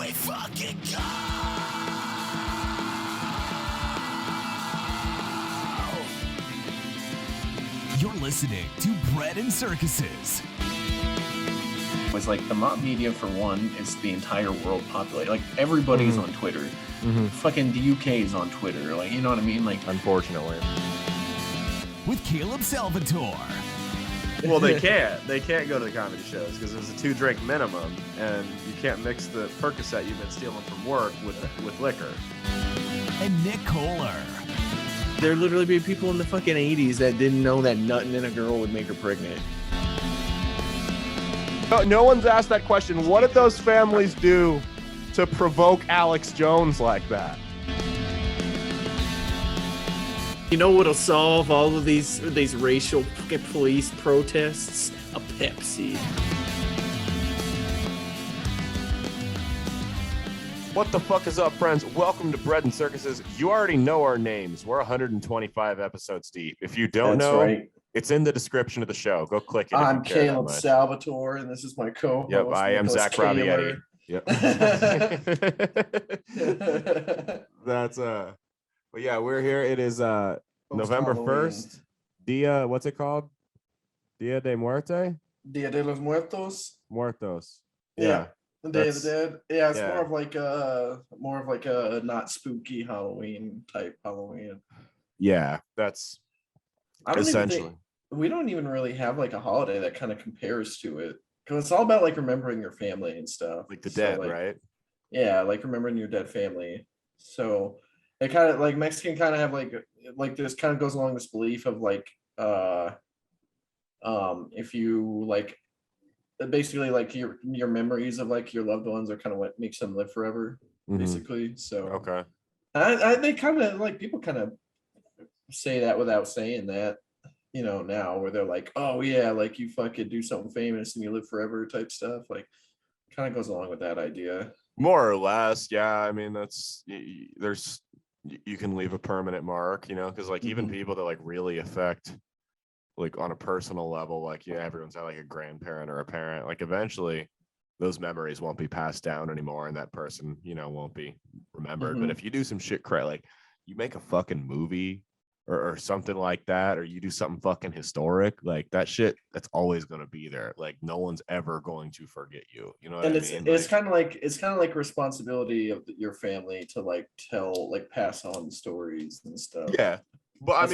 we fucking go! You're listening to Bread and Circuses. Was like the mob media, for one, is the entire world populated. Like everybody's on Twitter. Fucking the UK is on Twitter. Like, you know what I mean? Like, unfortunately. With Caleb Salvatore. Well, they can't go to the comedy shows because there's a 2-drink minimum, and you can't mix the Percocet you've been stealing from work with liquor. And Nick Koehler. There literally be people in the fucking 80s that didn't know that nutting in a girl would make her pregnant. No one's asked that question. What did those families do to provoke Alex Jones like that? You know what'll solve all of these racial police protests? A Pepsi. What the fuck is up, friends? Welcome to Bread and Circuses. You already know our names. We're 125 episodes deep. If you don't know, it's in the description of the show. Go click it. I'm Caleb Salvatore, and this is my co-host. Yep, I am Zach Robietti. Yep. That's but yeah, we're here. It is November 1st. Dia, what's it called? Dia de Muerte? Dia De Los Muertos. Muertos. Yeah. The Day of the Dead. Yeah, it's more of like a not spooky Halloween type Halloween. Yeah, that's essentially. We don't even really have like a holiday that kind of compares to it, because it's all about like remembering your family and stuff. Like the dead, right? Yeah, like remembering your dead family. So it kind of like Mexican kind of have like this kind of goes along this belief of like if you like basically like your memories of like your loved ones are kind of what makes them live forever, basically. So okay, they kind of like people kind of say that without saying that, you know, now where they're like, oh yeah, like you fucking do something famous and you live forever type stuff. Like kind of goes along with that idea, more or less. Yeah, I mean you can leave a permanent mark, you know, because like even people that like really affect like on a personal level, like everyone's had like a grandparent or a parent, like eventually those memories won't be passed down anymore and that person, you know, won't be remembered. But if you do some shit like you make a fucking movie or something like that, or you do something fucking historic, like that shit, that's always going to be there. Like no one's ever going to forget you, you know what I mean? It's kind of like responsibility of your family to like tell, like pass on stories and stuff. Yeah, but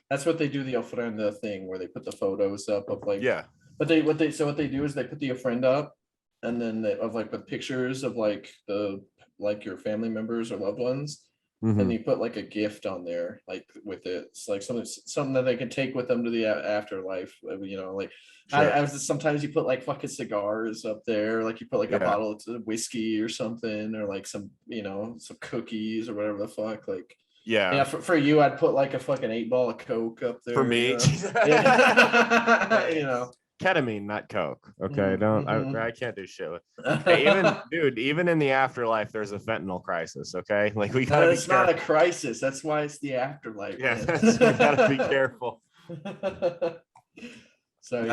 that's what they do, the ofrenda thing where they put the photos up of like, yeah. But what they do is they put the ofrenda up, and then with pictures of like your family members or loved ones, and you put like a gift on there, like with it. It's like something that they can take with them to the afterlife. You know, like sure. Sometimes you put like fucking cigars up there, like you put like a bottle of whiskey or something, or like some, you know, some cookies or whatever the fuck, like. Yeah, for you, I'd put like a fucking 8-ball of Coke up there. For me, you know? You know, ketamine, not Coke. Okay, I can't do shit with. Hey, even in the afterlife, there's a fentanyl crisis. Okay, like we gotta. It's not a crisis. That's why it's the afterlife. Yeah, we gotta be careful. So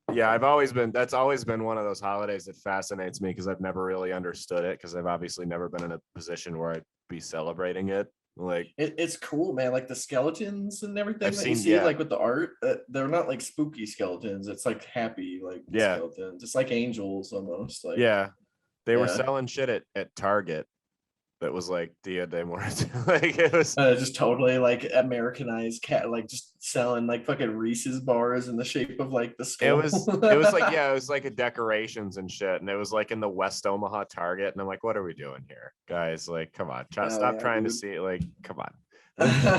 that's always been one of those holidays that fascinates me because I've never really understood it, because I've obviously never been in a position where I'd be celebrating it. Like it's cool, man. Like the skeletons and everything you see, like with the art, they're not like spooky skeletons. It's like happy, like skeletons. It's like angels almost. Like they were selling shit at Target that was like Dia De Muertos. Like it was just totally like Americanized cat, like just selling like fucking Reese's bars in the shape of like the skull. It was like it was like a decorations and shit, and it was like in the West Omaha Target, and I'm like, what are we doing here, guys? Like, come on, stop trying to see, like, come on.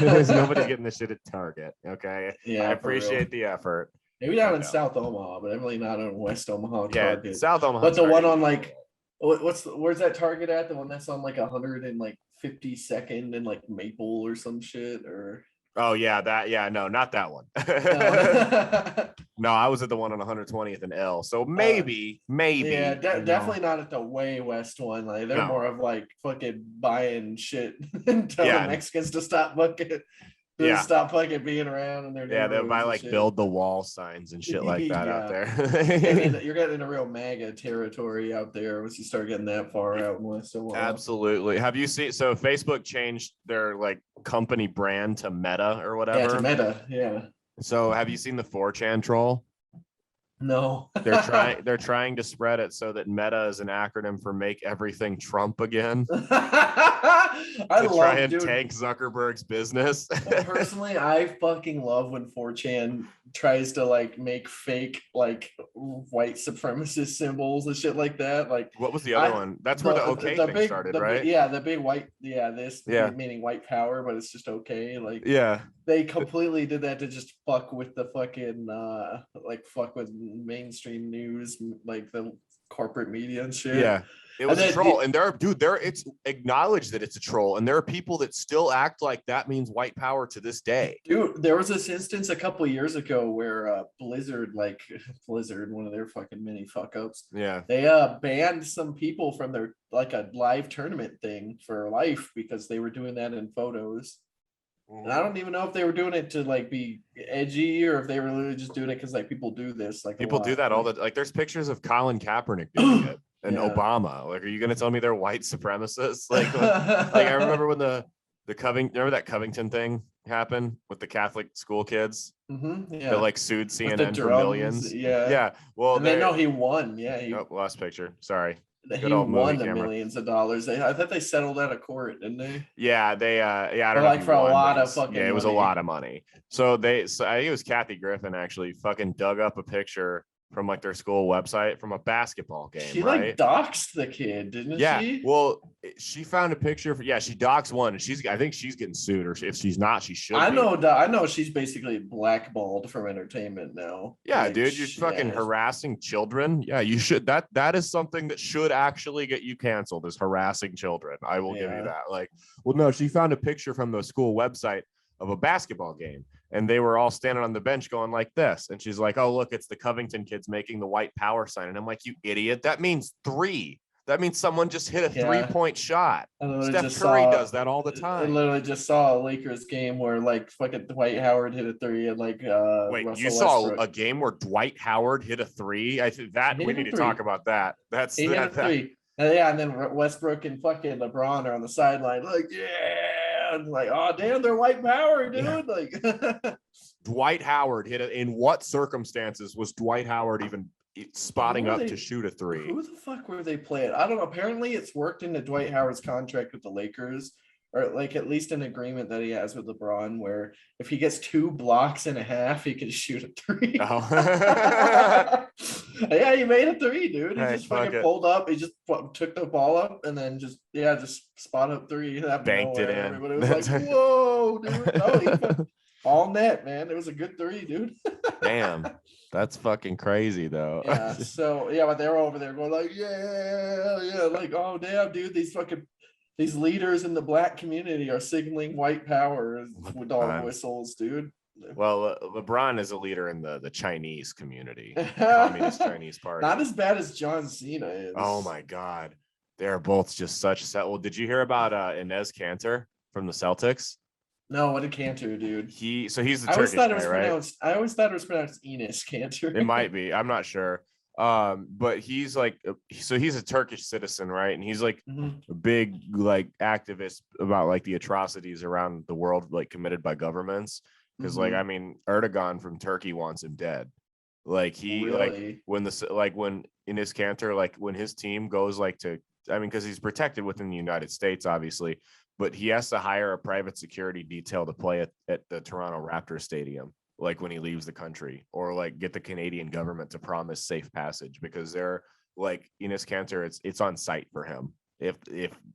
There's nobody's getting this shit at Target. Okay, I appreciate the effort. Maybe not in South Omaha, but definitely not in West Omaha Target. Yeah, South Omaha. But the one on like. Where's that Target at? The one that's on like 152nd and like Maple or some shit, or oh yeah, no, not that one. No, I was at the one on 120th and L. So maybe. Yeah, definitely not at the way west one. Like they're more of like fucking buying shit and telling Mexicans to stop fucking. They Yeah. stop fucking being around in their Yeah, they'll buy neighborhoods and like shit. build the wall signs and shit like that out Yeah. there. You're getting a real MAGA territory out there once you start getting that far out west. So Absolutely. Have you seen? So Facebook changed their like company brand to Meta or yeah, whatever. to Meta. Yeah. So have you seen the 4chan troll? No. They're trying to spread it so that Meta is an acronym for make everything Trump again. I To try love, and dude. tank Zuckerberg's business. Personally, I fucking love when 4chan tries to like make fake like white supremacist symbols and shit like that. Like, What was the other one? That's where the OK thing big, started, the right? big, yeah, the big white, yeah, this Yeah. meaning white power, but it's just okay. Like, Yeah. they completely did that to just fuck with the fucking like fuck with mainstream news, like the corporate media and shit. Yeah. It was a troll. And it's acknowledged that it's a troll. And there are people that still act like that means white power to this day. Dude, there was this instance a couple of years ago where Blizzard, one of their fucking mini fuck ups, Yeah. they banned some people from their like a live tournament thing for life because they were doing that in photos. And I don't even know if they were doing it to like be edgy or if they were literally just doing it because like people do this. Like People do that all the like. There's pictures of Colin Kaepernick doing it and Yeah. Obama. Like, are you gonna tell me they're white supremacists? Like I remember when the remember that Covington thing happened with the Catholic school kids Yeah. that like sued CNN for drums, millions. yeah. Yeah. Well, And they know he won. Yeah. He last picture. Sorry. he Good old won movie the camera. millions of dollars. I thought they settled out of court, didn't they? Yeah, they I don't But know. like if for a won, lot but of fucking it was a money. lot of money. So I think it was Kathy Griffin actually fucking dug up a picture from like their school website from a basketball game. She right? like doxed the kid, didn't Yeah. she? Well, she found a picture she doxed one, and I think she's getting sued, or if she's not, she should. I know she's basically blackballed from entertainment now. Yeah, like, dude, you're fucking harassing children. Yeah, you should. That is something that should actually get you canceled, is harassing children. I will give you that. Like, well, no, she found a picture from the school website of a basketball game, and they were all standing on the bench going like this, and she's like, oh, look, it's the Covington kids making the white power sign. And I'm like, you idiot, that means 3. That means someone just hit a 3-point shot. Steph Curry does that all the time. I literally just saw a Lakers game where like fucking Dwight Howard hit a 3 and like wait, Russell you saw Westbrook. a game where Dwight Howard hit a 3? I think that we need to talk about that. He hit a 3. And then Westbrook and fucking LeBron are on the sideline like, yeah, and like, oh damn, they're white power, dude. Yeah. Like Dwight Howard hit it. In what circumstances was Dwight Howard even spotting up to shoot a 3? Who the fuck were they playing? I don't know. Apparently it's worked into Dwight Howard's contract with the Lakers, or like at least an agreement that he has with LeBron, where if he gets 2 blocks and a half, he can shoot a 3. Oh. Yeah, he made a 3, dude. He just fucking pulled up. He just took the ball up and then just spot up 3. Banked it in. Everybody was like, whoa, dude. No, all net, man. It was a good 3, dude. Damn. That's fucking crazy though. Yeah. So but they were over there going like, yeah, like, oh damn, dude, these leaders in the black community are signaling white power with dog whistles, dude. Well, LeBron is a leader in the Chinese community, Communist Chinese Party. Not as bad as John Cena is. Oh my God, they're both just such set. Well, did you hear about Inez Cantor from the Celtics? No, what did Cantor, dude? He's the Turkish guy, right? I always thought it was pronounced Enes Cantor. It might be. I'm not sure. But he's like, so he's a Turkish citizen, right? And he's like a big like activist about like the atrocities around the world like committed by governments. Because like, I mean, Erdogan from Turkey wants him dead. Like like when Enes Cantor, like when his team goes like to, I mean, because he's protected within the United States, obviously, but he has to hire a private security detail to play at the Toronto Raptors stadium, like when he leaves the country, or like get the Canadian government to promise safe passage, because they're like Enes Cantor, it's on site for him if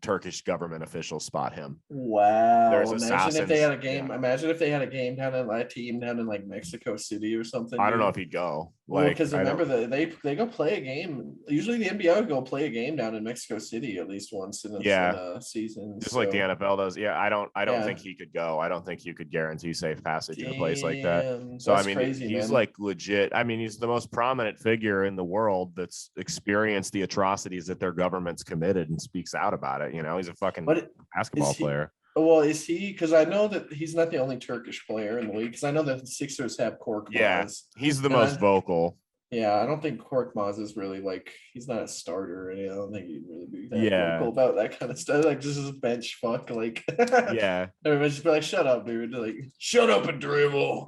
Turkish government officials spot him. Wow. There's Imagine if they had a game. Yeah. Imagine if they had a game down in a team down in like Mexico City or something. I don't know if he'd go. Well, because remember they go play a game. Usually the NBA would go play a game down in Mexico City at least once in a season. Just like the NFL does. Yeah, I don't think he could go. I don't think you could guarantee safe passage in a place like that. So I mean, crazy, he's like legit. I mean, he's the most prominent figure in the world that's experienced the atrocities that their government's committed and speaks out about it. You know, he's a fucking basketball player. Well, is he? Because I know that he's not the only Turkish player in the league. Because I know that the Sixers have Korkmaz. Yeah, he's the And most vocal. Yeah, I don't think Korkmaz is really like he's not a starter. I don't think he'd really be that Yeah. vocal about that kind of stuff. Like just as a bench fuck. Like Yeah. everybody's just be like, "Shut up, dude!" Like, shut up and dribble.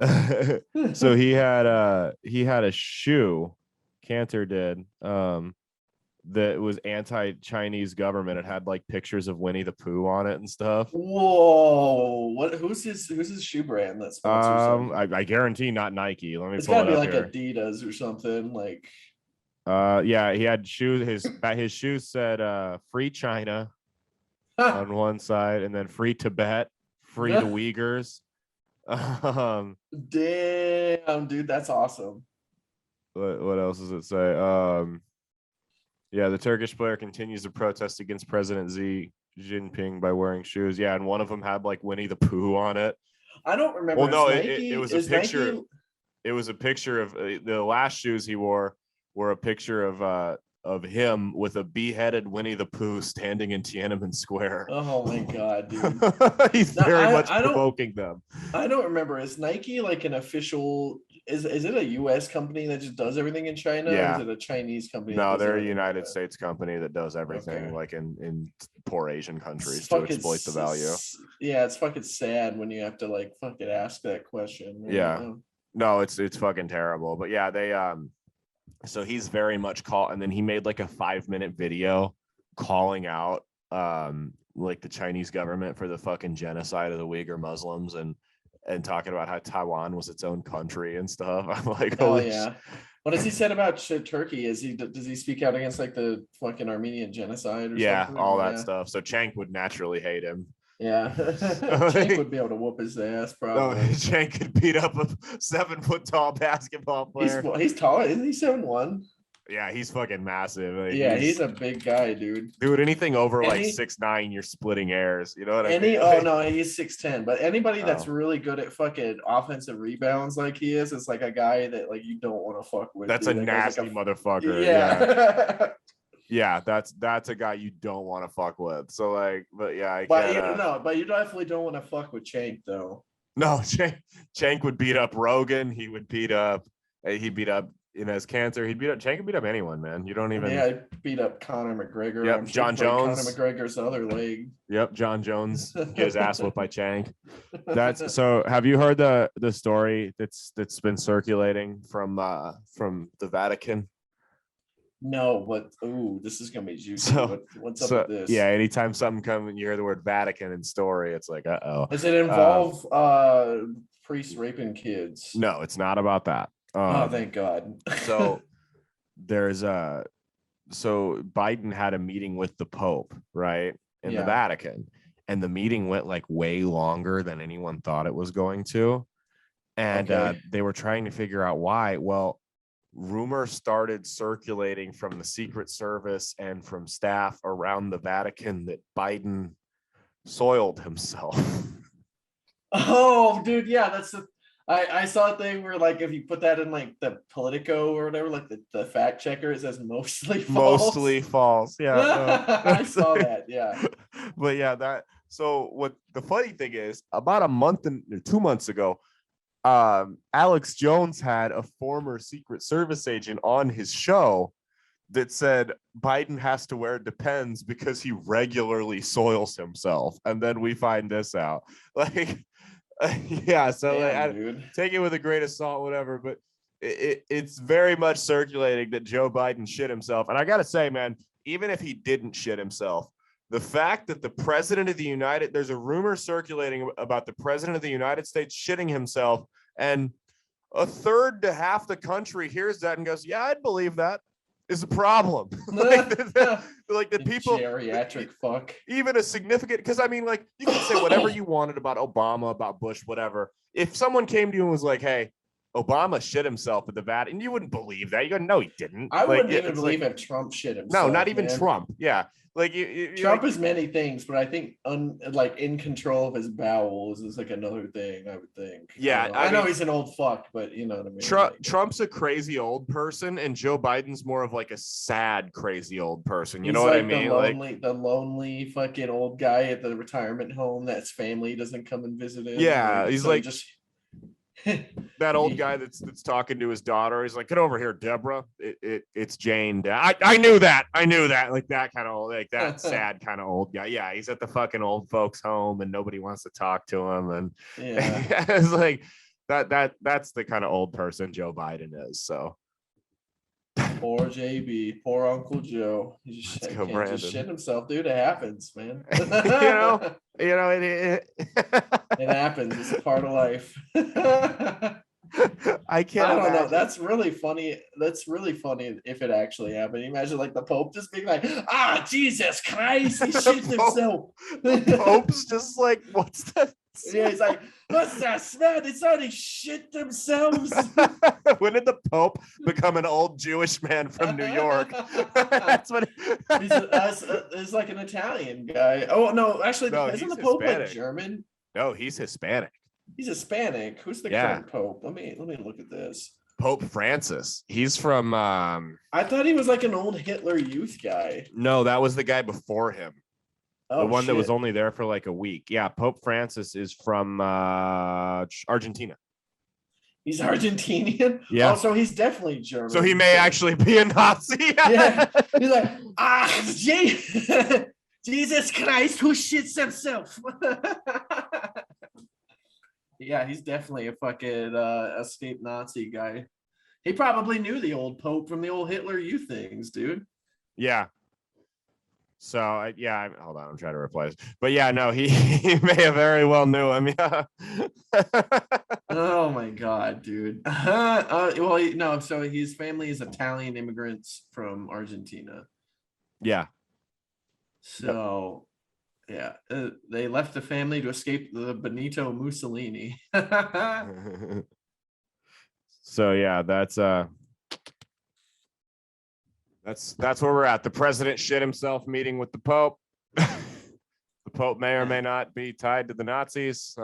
So he had a shoe, Cantor did, that was anti-Chinese government. It had like pictures of Winnie the Pooh on it and stuff. Whoa! What? Who's his shoe brand that sponsors him? I guarantee not Nike. Let me It's pull gotta it be up like here. Adidas or something. Like, yeah, he had shoes. His shoes said "Free China" on one side, and then "Free Tibet," "Free the Uyghurs." damn, dude, that's awesome. What else does it say? Yeah, the Turkish player continues to protest against President Xi Jinping by wearing shoes. Yeah, and one of them had like Winnie the Pooh on it. I don't remember. Well, no, Nike, it was a picture. Nike... It was a picture of the last shoes he wore were a picture of him with a beheaded Winnie the Pooh standing in Tiananmen Square. Oh my god, dude! He's very much provoking them. I don't remember. Is Nike like an official? Is it a U.S. company that just does everything in China? Yeah. Or is it a Chinese company? No, they're a United States company that does everything, Okay. like in poor Asian countries to exploit the value. Yeah, it's fucking sad when you have to like fucking ask that question. Right? Yeah. No, it's fucking terrible. But yeah, they so he's very much and then he made like a 5-minute video calling out like the Chinese government for the fucking genocide of the Uyghur Muslims and talking about how Taiwan was its own country and stuff. I'm like, oh yeah. What has he said about Turkey? Does he speak out against like the fucking Armenian genocide or something? All that stuff. So Cenk would naturally hate him. Yeah. Cenk would be able to whoop his ass probably. Cenk could beat up a 7-foot-tall basketball player. He's tall, isn't he 7'1"? Yeah, he's fucking massive. Like, yeah, he's a big guy, dude. Dude, anything over like 6'9", you're splitting hairs. You know what I mean? Oh no, he's 6'10". But anybody that's really good at fucking offensive rebounds like he is like a guy that like you don't want to fuck with. That's dude. a nasty motherfucker. Yeah. Yeah, that's a guy you don't want to fuck with. So like, but yeah, but you definitely don't want to fuck with Cenk though. No, Cenk would beat up Rogan. He'd beat up Inez Cancer. Cenk could beat up anyone, man. You don't even. Yeah, beat up Conor McGregor. Yep, John Jones. Conor McGregor's other leg. Yep, John Jones. Get his ass whipped by Cenk. That's so. Have you heard the story that's been circulating from the Vatican? No, but this is gonna be juicy. So, what's up with this? Yeah, anytime something comes and you hear the word Vatican in story, it's like, uh-oh. Does it involve priests raping kids? No, it's not about that. Oh, thank God. So so Biden had a meeting with the Pope, right, in the Vatican, and the meeting went like way longer than anyone thought it was going to, and they were trying to figure out why. Well, rumors started circulating from the Secret Service and from staff around the Vatican that Biden soiled himself. Oh, dude, yeah, that's I saw a thing where like if you put that in like the Politico or whatever, like the fact checker, it says mostly false. Mostly false. Yeah. I saw that. Yeah. But yeah, so what the funny thing is, about a month and 2 months ago, Alex Jones had a former Secret Service agent on his show that said Biden has to wear Depends because he regularly soils himself. And then we find this out. Like, yeah, so Damn, take it with a grain of salt, whatever. But it's very much circulating that Joe Biden shit himself. And I got to say, man, even if he didn't shit himself, the fact that the president of the there's a rumor circulating about the president of the United States shitting himself, and a third to half the country hears that and goes, yeah, I'd believe that, is a problem. like the people, geriatric fuck. Even a significant, because I mean, like, you can say whatever you wanted about Obama, about Bush, whatever. If someone came to you and was like, hey, Obama shit himself at the Vatican. You wouldn't believe that. You go, no, he didn't. I Like, wouldn't even believe like, if Trump shit himself. no, not even man. Trump. Yeah. Like Trump like, is many things, but I think like in control of his bowels is like another thing. I would think. Yeah, I know mean, he's an old fuck, but you know what I mean. Trump's a crazy old person, and Joe Biden's more of like a sad, crazy old person. You he's know what like I mean? The lonely fucking old guy at the retirement home that's family doesn't come and visit him. Yeah, he's so like just that old guy that's talking to his daughter. He's like, "Get over here, Deborah. It's Jane." I knew that. Like that kind of like that sad kind of old guy. Yeah, he's at the fucking old folks home and nobody wants to talk to him. And yeah, it's like that's the kind of old person Joe Biden is. So poor JB, poor Uncle Joe. He just can't just shit himself, dude. It happens, man. it happens. It's a part of life. I can't. I don't know. That's really funny. That's really funny if it actually happened. Imagine like the Pope just being like, Jesus Christ, he shit himself. The Pope's just like, what's that? Yeah, he's like, what's that smell? They already shit themselves. When did the Pope become an old Jewish man from New York? That's what he's like an Italian guy. Oh no, actually, isn't the Pope Hispanic. like German? No, he's Hispanic. He's Hispanic. Who's the current Pope? Let me look at this. Pope Francis. He's from I thought he was like an old Hitler Youth guy. No, that was the guy before him. Oh, the one that was only there for like a week. Yeah, Pope Francis is from Argentina. He's Argentinian? Yeah. Oh, so he's definitely German. So he may actually be a Nazi. Yeah. He's like, Jesus Christ, who shits himself? Yeah, he's definitely a fucking escaped Nazi guy. He probably knew the old Pope from the old Hitler Youth things, dude. Yeah. So hold on, I'm trying to reply this. But yeah, no, he may have very well knew him. Yeah. Oh my god, dude. Well, no, so his family is Italian immigrants from Argentina. Yeah. So yeah, they left the family to escape the Benito Mussolini. So yeah, that's where we're at. The president shit himself meeting with the Pope. The Pope may or may not be tied to the Nazis.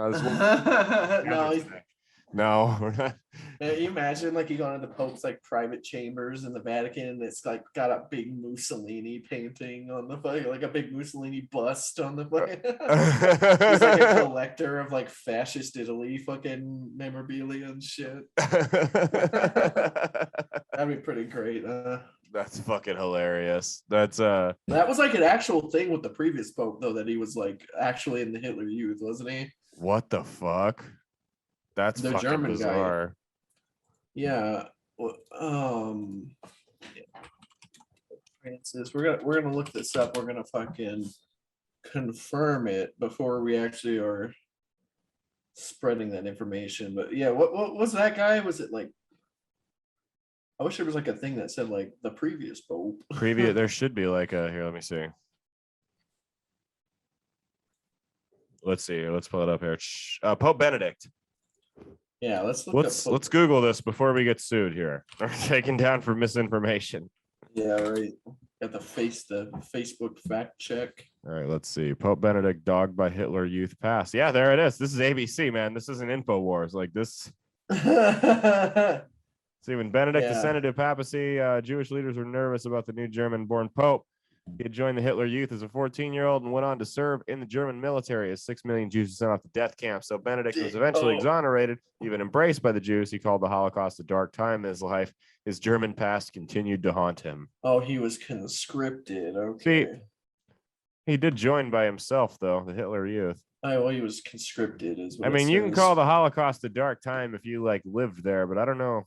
No, we're not. Can you imagine like you go into the Pope's like private chambers in the Vatican and it's like got a big Mussolini painting on the like a big Mussolini bust on the he's like a collector of like fascist Italy fucking memorabilia and shit. That'd be pretty great. That's fucking hilarious. That was like an actual thing with the previous Pope though, that he was like actually in the Hitler Youth, wasn't he? What the fuck? That's the fucking German bizarre guy. Yeah. Francis, we're gonna look this up. We're gonna fucking confirm it before we actually are spreading that information. But yeah, what was that guy? Was it like, I wish there was like a thing that said like the previous Pope. There should be like a, here, let me see. Let's see. Let's pull it up here. Pope Benedict. Yeah, let's Google this before we get sued here. Or taken down for misinformation. Yeah, right. Got the Facebook fact check. All right, let's see. Pope Benedict dogged by Hitler Youth pass. Yeah, there it is. This is ABC, man. This isn't InfoWars. Like this. See, when Benedict ascended to papacy, Jewish leaders were nervous about the new German-born Pope. He had joined the Hitler Youth as a 14-year-old and went on to serve in the German military as 6 million Jews were sent off to death camps. So Benedict was eventually exonerated, even embraced by the Jews. He called the Holocaust a dark time in his life. His German past continued to haunt him. Oh, he was conscripted. Okay. See, he did join by himself, though, the Hitler Youth. Oh, well, he was conscripted. I mean, you can call the Holocaust a dark time if you like lived there, but I don't know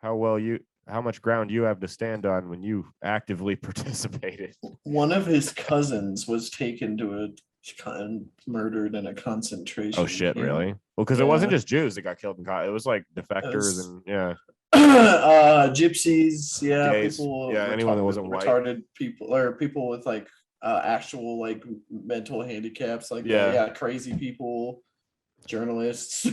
how much ground you have to stand on when you actively participated. One of his cousins was taken to murdered in a concentration. Oh shit, camp. Really? Well, because it wasn't just Jews that got killed in it was like defectors and gypsies, gays, people, anyone that wasn't retarded white. People or people with like actual like mental handicaps, like crazy people, journalists.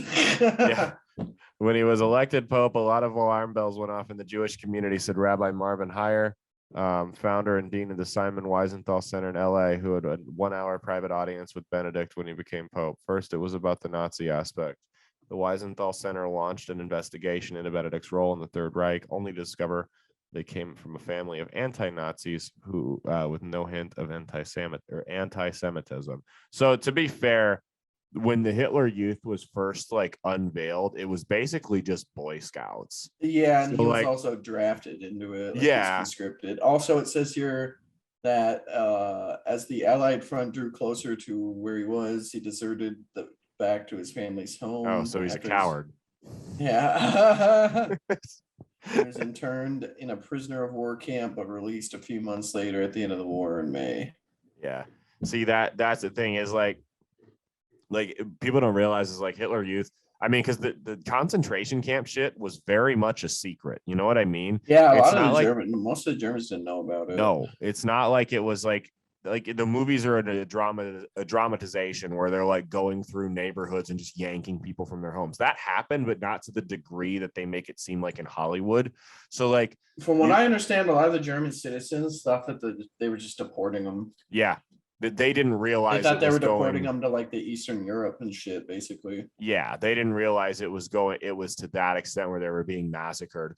When he was elected Pope, a lot of alarm bells went off in the Jewish community, said Rabbi Marvin Heyer, founder and dean of the Simon Wiesenthal Center in LA, who had a 1-hour private audience with Benedict when he became Pope. First, it was about the Nazi aspect. The Wiesenthal Center launched an investigation into Benedict's role in the Third Reich, only to discover they came from a family of anti-Nazis who, with no hint of anti-Semitism. So to be fair, when the Hitler Youth was first like unveiled, it was basically just Boy Scouts. Yeah, and So, he was like, also drafted into it. Like, yeah. he's conscripted. Also, it says here that as the Allied front drew closer to where he was, he deserted back to his family's home. Oh, so he's a coward. Yeah. He was interned in a prisoner of war camp, but released a few months later at the end of the war in May. Yeah. See, that's the thing is like people don't realize is like Hitler Youth. I mean, because the concentration camp shit was very much a secret. You know what I mean? Yeah, It's a lot not of like, most of the Germans didn't know about it. no, it's not like it was like the movies are a dramatization where they're like going through neighborhoods and just yanking people from their homes. That happened, but not to the degree that they make it seem like in Hollywood. So like, from what I understand, a lot of the German citizens thought that they were just deporting them. Yeah. They didn't realize they thought they were deporting them to like the Eastern Europe and shit, basically. Yeah, they didn't realize it was to that extent where they were being massacred.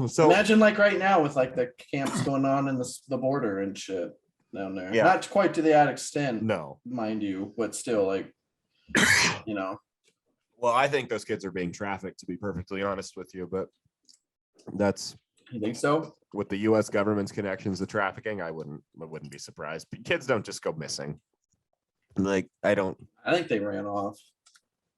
So imagine like right now with like the camps going on in the border and shit down there. Yeah. Not quite to that extent, no, mind you, but still, like, you know. Well, I think those kids are being trafficked, to be perfectly honest with you, but that's. You think so? With the U.S. government's connections to trafficking, I wouldn't be surprised. Kids don't just go missing. Like, I think they ran off.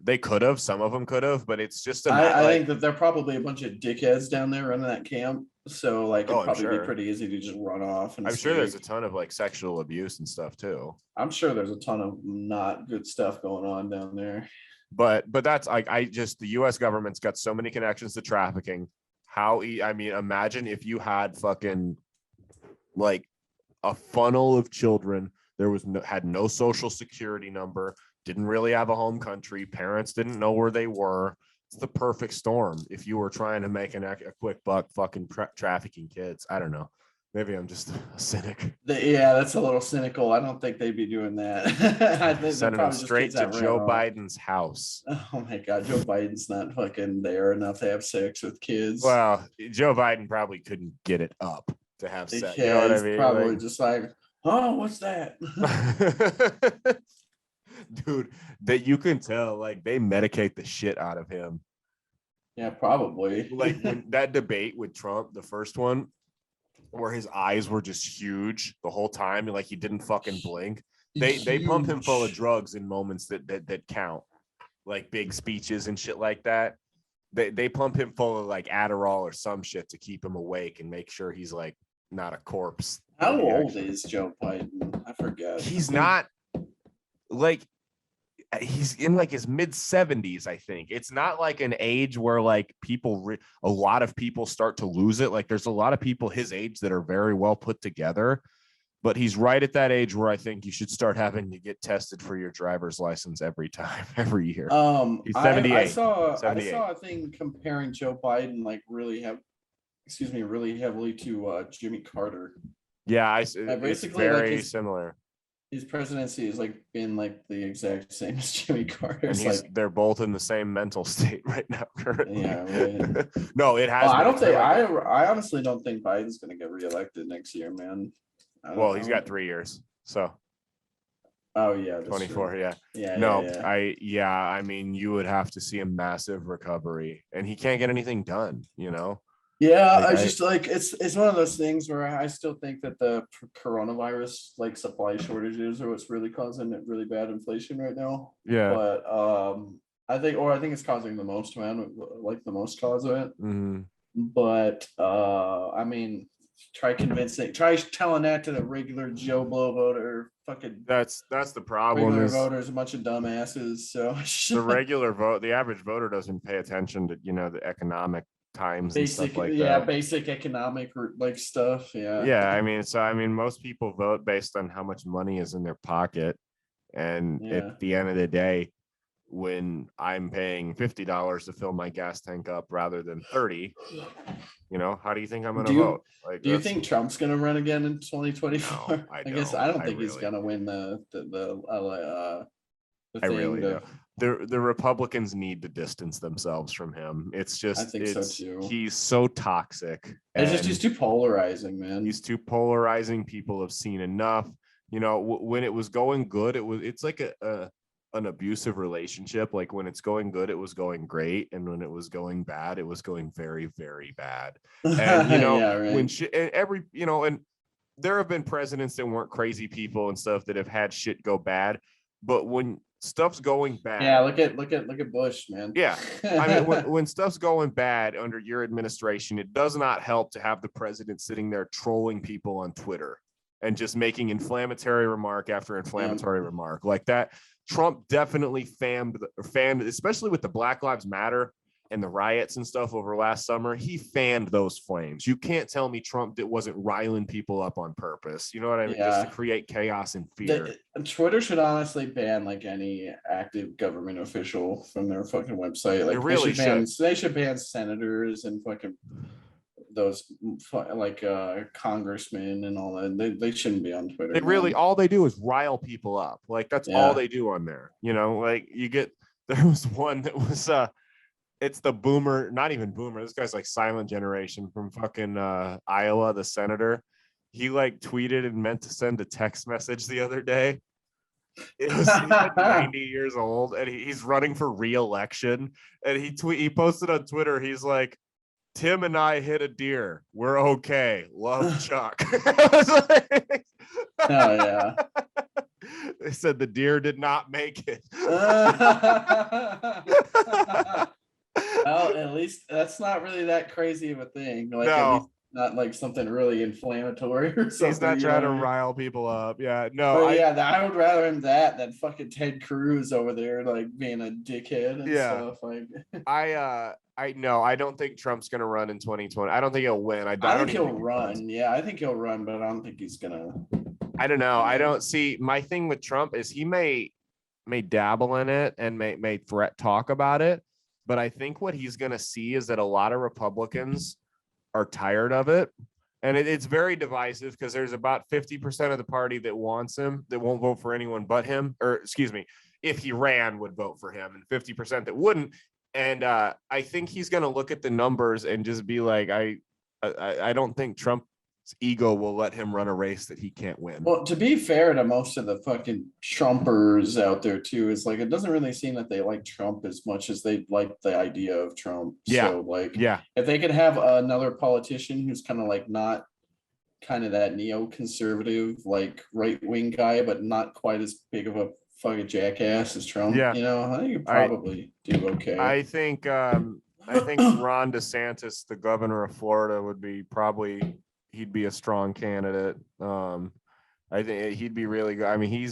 They could have. Some of them could have, but it's just. I think that they're probably a bunch of dickheads down there running that camp. So like, it'd probably be pretty easy to just run off. And I'm sure there's a ton of like sexual abuse and stuff too. I'm sure there's a ton of not good stuff going on down there. But that's like, the U.S. government's got so many connections to trafficking. I mean, imagine if you had fucking like a funnel of children. There had no social security number, didn't really have a home country. Parents didn't know where they were. It's the perfect storm if you were trying to make a quick buck fucking trafficking kids. I don't know. Maybe I'm just a cynic. Yeah, that's a little cynical. I don't think they'd be doing that. I think sending them straight to Joe Biden's house. Oh my God, Joe Biden's not fucking there enough to have sex with kids. Well, Joe Biden probably couldn't get it up to have sex. Yeah, you know what he's I mean? probably just like, oh, what's that? Dude, that you can tell, like, they medicate the shit out of him. Yeah, probably. Like when that debate with Trump, the first one, where his eyes were just huge the whole time, and like he didn't fucking blink. They pump him full of drugs in moments that count, like big speeches and shit like that. They pump him full of like Adderall or some shit to keep him awake and make sure he's like not a corpse. How old is Joe Biden? I forget. He's not like, he's in like his mid 70s, I think. It's not like an age where like a lot of people start to lose it. Like there's a lot of people his age that are very well put together, but he's right at that age where I think you should start having to get tested for your driver's license every year. He's 78. I saw a thing comparing Joe Biden like really heavily to Jimmy Carter. Yeah, it's very like similar. His presidency has like been like the exact same as Jimmy Carter's. They're both in the same mental state right now currently. Yeah, right. No, it has. I honestly don't think Biden's going to get reelected next year, man. Well, he's got 3 years, so. Oh yeah, 24. True. Yeah. Yeah. No, yeah. I mean, you would have to see a massive recovery, and he can't get anything done. You know. Yeah, it's one of those things where I still think that the coronavirus like supply shortages are what's really causing it really bad inflation right now. Yeah. But I think it's causing the most cause of it. Mm-hmm. But I mean, try telling that to the regular Joe Blow voter. Fucking that's the problem. Regular voters, a bunch of dumbasses. So the regular the average voter doesn't pay attention to the economic times and stuff like that. Basic economic like stuff. I mean most people vote based on how much money is in their pocket, and at the end of the day, when I'm paying $50 to fill my gas tank up rather than 30, how do you think I'm going to vote? Like, do you think Trump's going to run again in 2024? No, I guess I don't think he's going to win the I thing. really do. The Republicans need to distance themselves from him. It's just, I think so too. He's so toxic. He's too polarizing, man. He's too polarizing. People have seen enough. When it was going good, it's like an abusive relationship. Like when it's going good, it was going great, and when it was going bad, it was going very, very bad. And yeah, right. when and there have been presidents that weren't crazy people and stuff that have had shit go bad, but when stuff's going bad, yeah, look at Bush, man. Yeah, I mean, when stuff's going bad under your administration, it does not help to have the president sitting there trolling people on Twitter and just making inflammatory remark after inflammatory remark like that. Trump definitely fanned, especially with the Black Lives Matter and the riots and stuff over last summer. He fanned those flames. You can't tell me Trump wasn't riling people up on purpose. You know what I mean? Yeah. Just to create chaos and fear. Twitter should honestly ban like any active government official from their fucking website. Like it really they should ban senators and fucking those like congressmen and all that. They shouldn't be on Twitter. It really, all they do is rile people up. Like that's all they do on there. Like there was one that was it's the boomer, not even boomer. This guy's like silent generation from fucking Iowa, the senator. He like tweeted and meant to send a text message the other day. He's like 90 years old and he's running for re-election. And he posted on Twitter, he's like, Tim and I hit a deer. We're okay. Love, Chuck. Oh yeah. They said the deer did not make it. Well, at least that's not really that crazy of a thing. Like, no. At least not like something really inflammatory or something. He's not trying to rile people up. Yeah, no. I would rather him than fucking Ted Cruz over there, like being a dickhead and stuff. Like, I don't think Trump's gonna run in 2020. I don't think he'll win. I think he'll run. Yeah, I think he'll run, but I don't think he's gonna. I don't know. I don't see. My thing with Trump is he may dabble in it and may threat talk about it. But I think what he's going to see is that a lot of Republicans are tired of it. And it's very divisive because there's about 50% of the party that wants him, that won't vote for anyone but him. Or excuse me, if he ran, would vote for him, and 50% that wouldn't. And I think he's going to look at the numbers and just be like, I don't think Trump's ego will let him run a race that he can't win. Well, to be fair to most of the fucking Trumpers out there too, is like, it doesn't really seem that they like Trump as much as they like the idea of Trump. Yeah. So like, if they could have another politician who's kind of like not kind of that neoconservative, like right-wing guy, but not quite as big of a fucking jackass as Trump, I think you probably do okay. I think Ron DeSantis, the governor of Florida, would be he'd be a strong candidate. I think he'd be really good. I mean,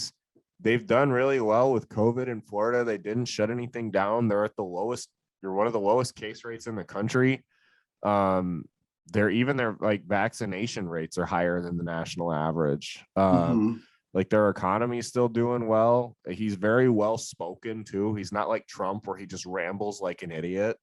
they've done really well with COVID in Florida. They didn't shut anything down. They're one of the lowest case rates in the country. Their like vaccination rates are higher than the national average. Like their economy is still doing well. He's very well spoken too. He's not like Trump where he just rambles like an idiot.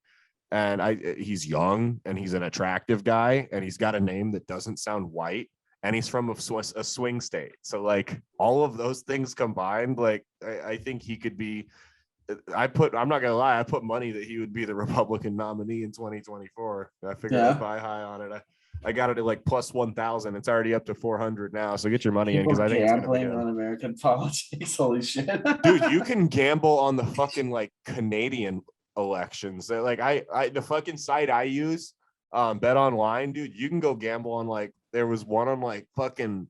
And he's young and he's an attractive guy and he's got a name that doesn't sound white and he's from a swing state. So like all of those things combined, like I think he could be. I'm not gonna lie, I put money that he would be the Republican nominee in 2024. I figured I'd buy high on it. I got it at like plus 1,000. It's already up to 400 now. So get your money in because I think it's gambling on American politics. Holy shit, dude! You can gamble on the fucking like Canadian elections. Like the fucking site I use, Bet Online, dude. You can go gamble on like there was one on like fucking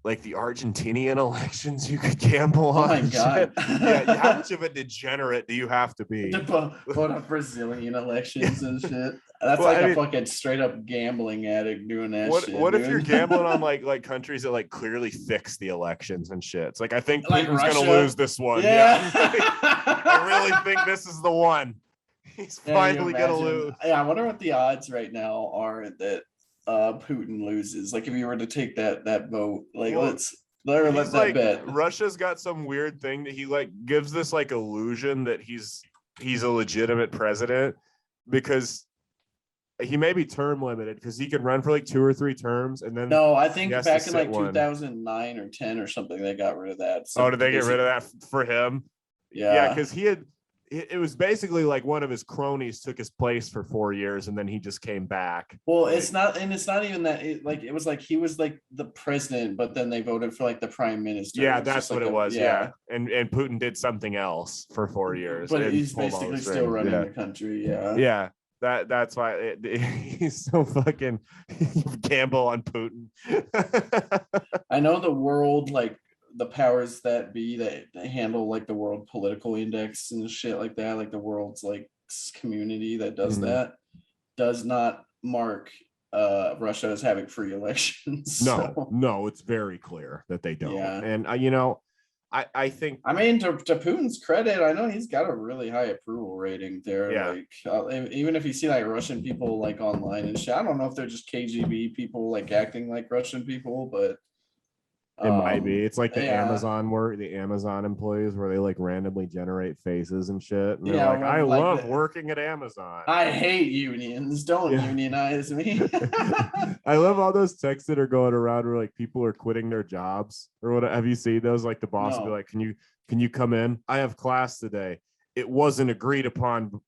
like the Argentinian elections. You could gamble on. Oh my god! Yeah, how much of a degenerate do you have to be? What up Brazilian elections and shit. That's a fucking straight up gambling addict doing that shit. What if you're gambling on like countries that like clearly fix the elections and shit? It's like I think like Putin's gonna lose this one. Yeah. I really think this is the one. He's finally gonna lose. Yeah, I wonder what the odds right now are that Putin loses. Like if you were to take that vote, like Never let he's that like bet. Russia's got some weird thing that he like gives this like illusion that he's a legitimate president because he may be term limited because he can run for like 2 or 3 terms and then No, I he think has to back in sit like one. 2009 or 10 or something, they got rid of that. Oh, did they get rid of that for him? Yeah, because it was basically like one of his cronies took his place for 4 years and then he just came back. Well, like, it's not even that. It was like he was like the president, but then they voted for like the prime minister. Yeah, It's that's just what like it was. Yeah. And Putin did something else for 4 years. But and he's pulled all the basically still strings. running the country. Yeah. Yeah. That's why he's so fucking gamble on Putin. I know the world, like the powers that be that handle like the world political index and shit like that, like the world's like community that does that, does not mark Russia as having free elections. No, it's very clear that they don't. Yeah. And I think, I mean, to Putin's credit, I know he's got a really high approval rating there. Yeah. Like, even if you see like Russian people like online and shit, I don't know if they're just KGB people like acting like Russian people, but it might be. It's like the yeah. Amazon employees where they like randomly generate faces and shit. And they're Yeah, like, I like love working at Amazon. I hate unions. Don't unionize me. I love all those texts that are going around where like people are quitting their jobs or what. Have you seen those? Like the boss will be like, can you come in? I have class today. It wasn't agreed upon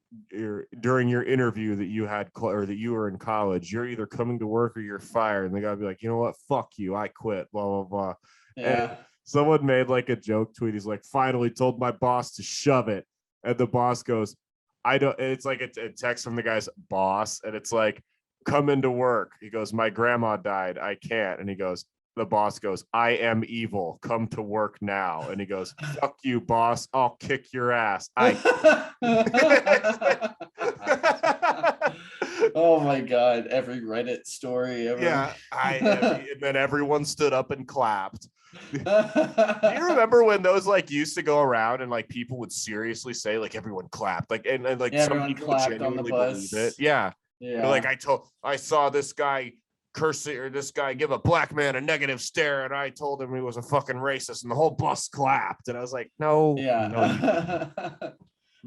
during your interview that you had or that you were in college. You're either coming to work or you're fired. And the guy would be like, you know what? Fuck you. I quit. Blah, blah, blah. Yeah. And someone made like a joke tweet. He's like, finally told my boss to shove it. And the boss goes, I don't, it's like a text from the guy's boss. And it's like, come into work. He goes, my grandma died. I can't. And he goes, the boss goes, I am evil. Come to work now. And he goes, fuck you, boss. I'll kick your ass. Oh my God. Every Reddit story ever. Yeah. And then everyone stood up and clapped. Do you remember when those like used to go around and like people would seriously say like everyone clapped like and like some people clapped on the bus. Believe it. Yeah. Like I saw this guy cursing or this guy give a black man a negative stare and I told him he was a fucking racist and the whole bus clapped and I was like, no. Yeah.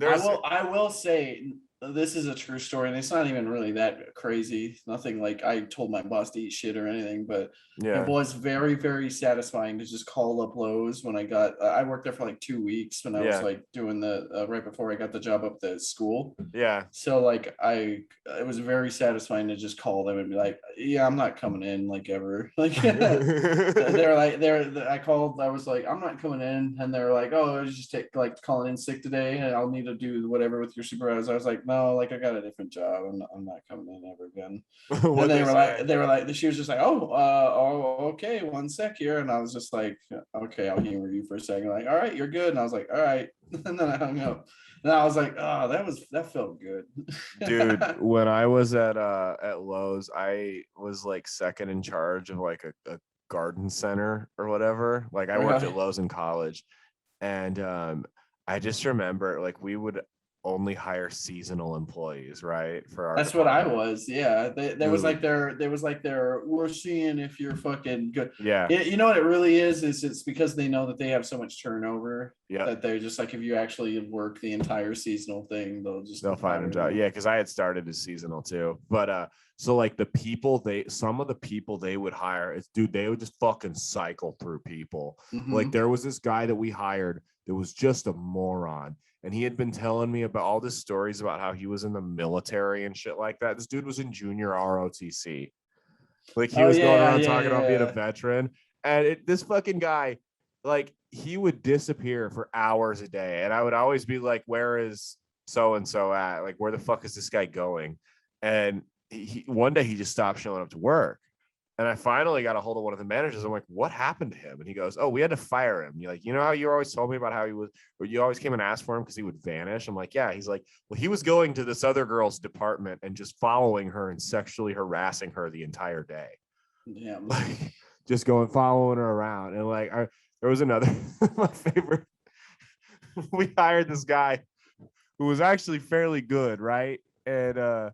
I will say this is a true story and it's not even really that crazy. Nothing like I told my boss to eat shit or anything, but it was very, very satisfying to just call up Lowe's when I worked there for like 2 weeks when I was like doing the right before I got the job up the school. Yeah. So like it was very satisfying to just call them and be like, yeah, I'm not coming in like ever. Like I called, I was like, I'm not coming in. And they're like, oh, I just like calling in sick today and I'll need to do whatever with your supervisor. I was like, no, like I got a different job. I'm not coming in ever again. And they were like, she was just like, oh, okay, 1 sec here. And I was just like, okay, I'll humor you for a second. Like, all right, you're good. And I was like, all right. And then I hung up. And I was like, oh, that felt good. Dude, when I was at Lowe's, I was like second in charge of like a garden center or whatever. Like I worked at Lowe's in college. And I just remember like we would only hire seasonal employees, right? For our That's department. What I was. Yeah. There was like we're seeing if you're fucking good. Yeah. You know what it really is it's because they know that they have so much turnover that they're just like, if you actually work the entire seasonal thing, they'll find a job. Yeah. Cause I had started as seasonal too. But so like some of the people they would hire, they would just fucking cycle through people. Mm-hmm. Like there was this guy that we hired that was just a moron. And he had been telling me about all these stories about how he was in the military and shit like that. This dude was in junior ROTC. Like he was going around talking about being a veteran. And this fucking guy, like he would disappear for hours a day. And I would always be like, where is so-and-so at? Like, where the fuck is this guy going? And one day he just stopped showing up to work. And I finally got a hold of one of the managers. I'm like, what happened to him? And he goes, oh, we had to fire him. You're like, you know how you always told me about how he was, or you always came and asked for him because he would vanish? I'm like, yeah. He's like, well, he was going to this other girl's department and just following her and sexually harassing her the entire day. Yeah. Like just following her around. And like, there was another, my favorite, we hired this guy who was actually fairly good. Right. And,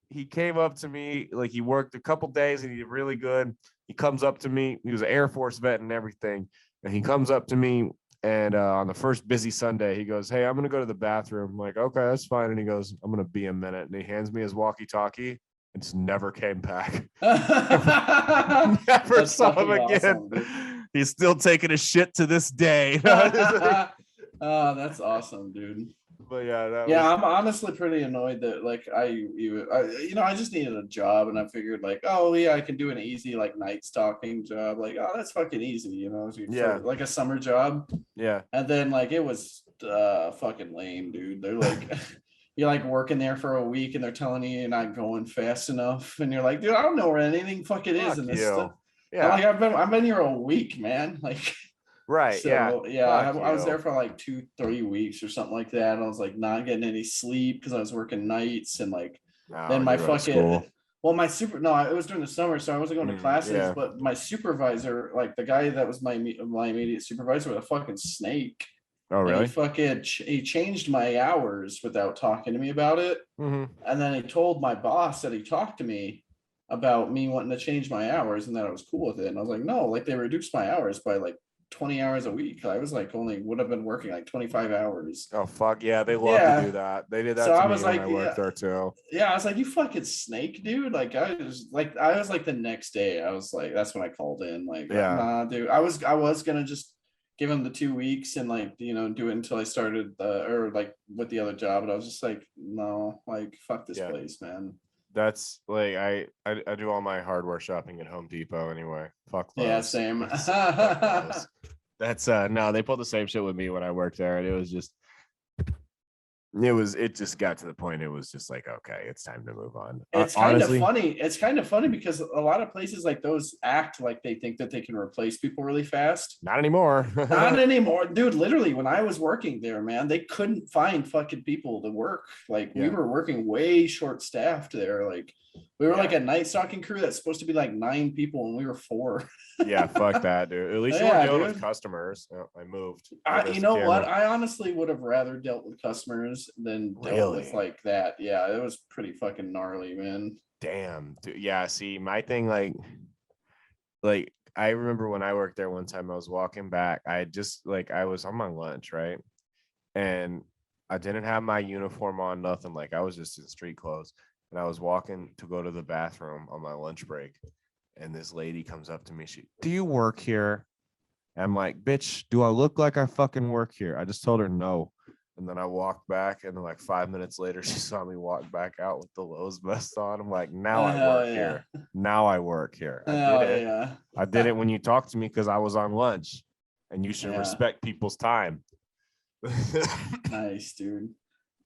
he came up to me, like he worked a couple days and he did really good. He comes up to me. He was an Air Force vet and everything. And he comes up to me and on the first busy Sunday, he goes, "Hey, I'm going to go to the bathroom." I'm like, "Okay, that's fine." And he goes, "I'm going to be a minute." And he hands me his walkie-talkie and just never came back. Never That's saw him fucking again. awesome, dude. He's still taking a shit to this day. Oh, that's awesome, dude. But yeah, I'm honestly pretty annoyed that like I just needed a job and I figured like, oh yeah, I can do an easy like night stalking job. Like, oh, that's fucking easy, you know, for, like a summer job. Yeah. And then like it was fucking lame, dude. They're like you're like working there for a week and they're telling you you're not going fast enough, and you're like, dude, I don't know where anything fucking is in this stuff. Yeah. Like I've been here a week, man. Like right. so, yeah. I was there for like 2-3 weeks or something like that. And I was like not getting any sleep because I was working nights and like then my fucking well, it was during the summer, so I wasn't going to classes, but my supervisor, like the guy that was my immediate supervisor, was a fucking snake. Oh, really? And he changed my hours without talking to me about it. Mm-hmm. And then he told my boss that he talked to me about me wanting to change my hours and that I was cool with it. And I was like, no, like they reduced my hours by like 20 hours a week. I was like would have been working like 25 hours. Oh fuck yeah, they love to do that. They did that to me when I worked there too. Yeah, I was like, you fucking snake, dude. Like I was like the next day, I was like, that's when I called in. Like, nah, dude. I was gonna just give him the 2 weeks and like, you know, do it until I started or like with the other job. But I was just like, no, like fuck this place, man. That's like I do all my hardware shopping at Home Depot anyway. Fuck Lowe's. Yeah, same. That's no, they pulled the same shit with me when I worked there, and it just got to the point. It was just like, okay, it's time to move on. It's kind of funny. It's kind of funny because a lot of places like those act like they think that they can replace people really fast. Not anymore. Not anymore, dude. Literally, when I was working there, man, they couldn't find fucking people to work. Like we were working way short staffed there. Like we were like a night stalking crew that's supposed to be like 9 people, and we were 4. Yeah, fuck that, dude. At least you were dealing with customers. Oh, I moved. You know what? I honestly would have rather dealt with customers than dealt with like that. Yeah, it was pretty fucking gnarly, man. Damn, dude. Yeah, see, my thing, like I remember when I worked there one time, I was walking back. I was on my lunch, right? And I didn't have my uniform on, nothing. Like I was just in street clothes. And I was walking to go to the bathroom on my lunch break. And this lady comes up to me. "Do you work here?" And I'm like, "Bitch, do I look like I fucking work here?" I just told her no. And then I walked back, and then like 5 minutes later, she saw me walk back out with the Lowe's vest on. I'm like, now I work here. Now I work here. I did it. Yeah. I did it when you talked to me because I was on lunch, and you should respect people's time. Nice, dude.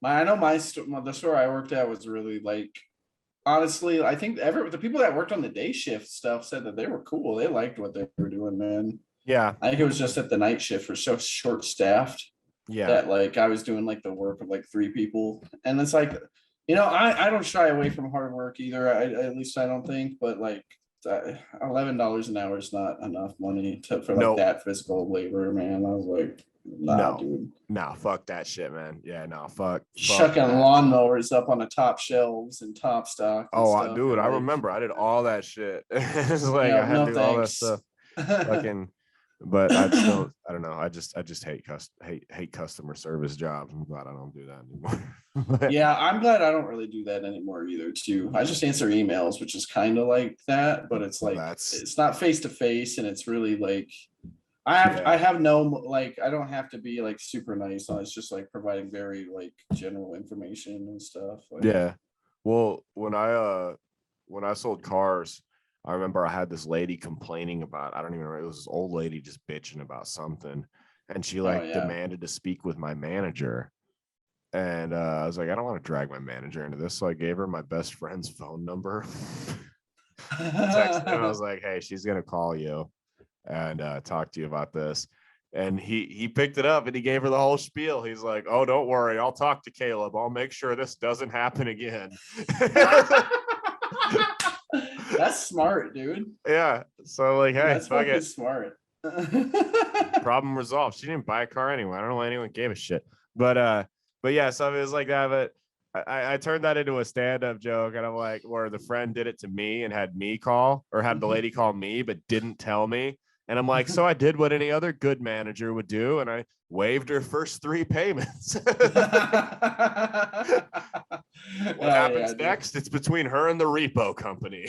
I know the store I worked at was really like, honestly, I think the people that worked on the day shift stuff said that they were cool. They liked what they were doing, man. Yeah. I think it was just at the night shift for so short staffed. Yeah. That like I was doing like the work of like 3 people. And it's like, you know, I don't shy away from hard work either. At least I don't think, but like $11 an hour is not enough money for like that physical labor, man. I was like, nah, dude. Nah, fuck that shit, man. Yeah, no, fuck. Shucking lawnmowers up on the top shelves and top stock. Oh, dude, I remember I did all that shit. It's like I had to do all that stuff. Fucking, but I don't know. I just hate customer service jobs. I'm glad I don't do that anymore. Yeah, I'm glad I don't really do that anymore either too. I just answer emails, which is kind of like that, but it's like it's not face to face, and it's really like I have no like I don't have to be like super nice. It's just like providing very like general information and stuff. Like, yeah. Well, when I sold cars, I remember I had this lady complaining about, I don't even know, it was this old lady just bitching about something. And she demanded to speak with my manager. And I was like, I don't want to drag my manager into this. So I gave her my best friend's phone number. Texted him. I was like, hey, she's going to call you and talk to you about this. And he picked it up and he gave her the whole spiel. He's like, oh, don't worry. I'll talk to Caleb. I'll make sure this doesn't happen again. That's smart, dude. Yeah. So like, hey, that's fucking smart. Problem resolved. She didn't buy a car anyway. I don't know why anyone gave a shit. But yeah, so it was like that. But I turned that into a stand-up joke, and I'm like, where the friend did it to me and had me call, or had the lady call me, but didn't tell me. And I'm like, so I did what any other good manager would do, and I waived her first 3 payments. What happens next? It's between her and the repo company.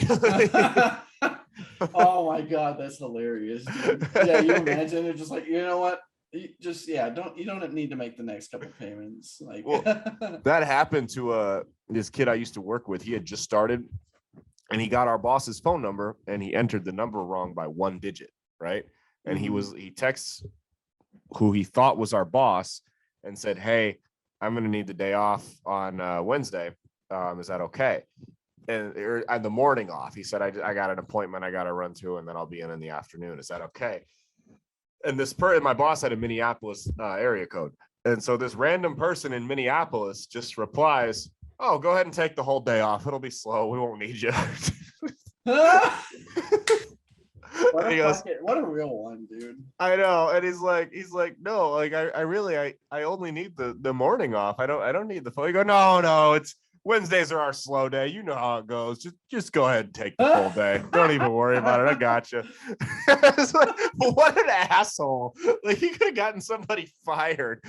Oh my god, that's hilarious, dude. Yeah, you imagine they're just like, you know what? You don't need to make the next couple payments. Like, well, that happened to this kid I used to work with. He had just started, and he got our boss's phone number, and he entered the number wrong by 1 digit, right? And he texts who he thought was our boss and said, hey, I'm going to need the day off on Wednesday. Is that okay? And the morning off. He said, I got an appointment I got to run to, and then I'll be in the afternoon. Is that okay? And my boss had a Minneapolis area code. And so this random person in Minneapolis just replies, oh, go ahead and take the whole day off. It'll be slow. We won't need you. what a real one, dude. I know. And he's like, no, like I only need the morning off. I don't need the phone. You go, no, it's Wednesdays are our slow day. You know how it goes. Just go ahead and take the full day. Don't even worry about it. I got you. Like, what an asshole. Like, he could have gotten somebody fired.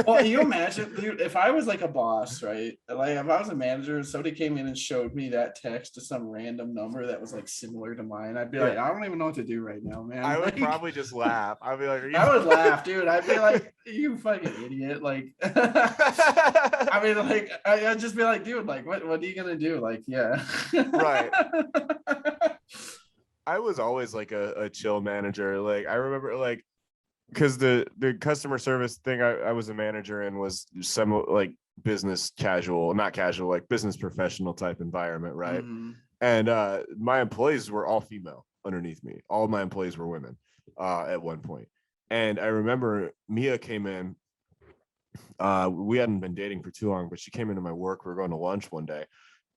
Well, you imagine, dude, if I was like a boss, right? Like, if I was a manager and somebody came in and showed me that text to some random number that was like similar to mine, I'd be like, I don't even know what to do right now, man. I would probably just laugh. I'd be like, I would laugh, dude. I'd be like, you fucking idiot. Like, I mean, like, I'd just be like, dude, like, what are you gonna do? Like, yeah. Right. I was always like a chill manager. Like, I remember, like, because the customer service thing I was a manager in was some like business casual, not casual, like business professional type environment, right? And my employees were all female underneath me. All my employees were women at one point. And I remember Mia came in. We hadn't been dating for too long, but she came into my work. We were going to lunch one day,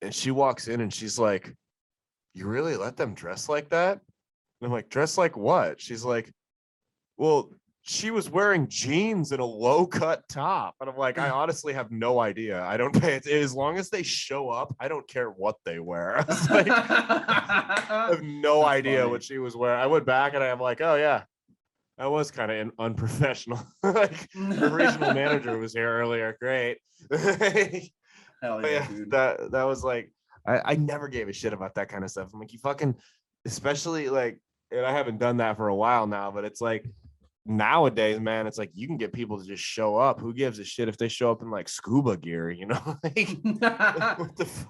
and she walks in and she's like, you really let them dress like that? And I'm like, dress like what? She's like, well, she was wearing jeans and a low-cut top. And I'm like, I honestly have no idea. I don't pay it. As long as they show up, I don't care what they wear. I was like, I have no idea what she was wearing. I went back and I'm like, oh yeah, that was kind of unprofessional. Like, the regional manager was here earlier. Great. Hell yeah, dude. That was like, I never gave a shit about that kind of stuff. I'm like, you fucking, especially like, and I haven't done that for a while now, but it's like nowadays, man, it's like you can get people to just show up. Who gives a shit if they show up in like scuba gear, you know? Like,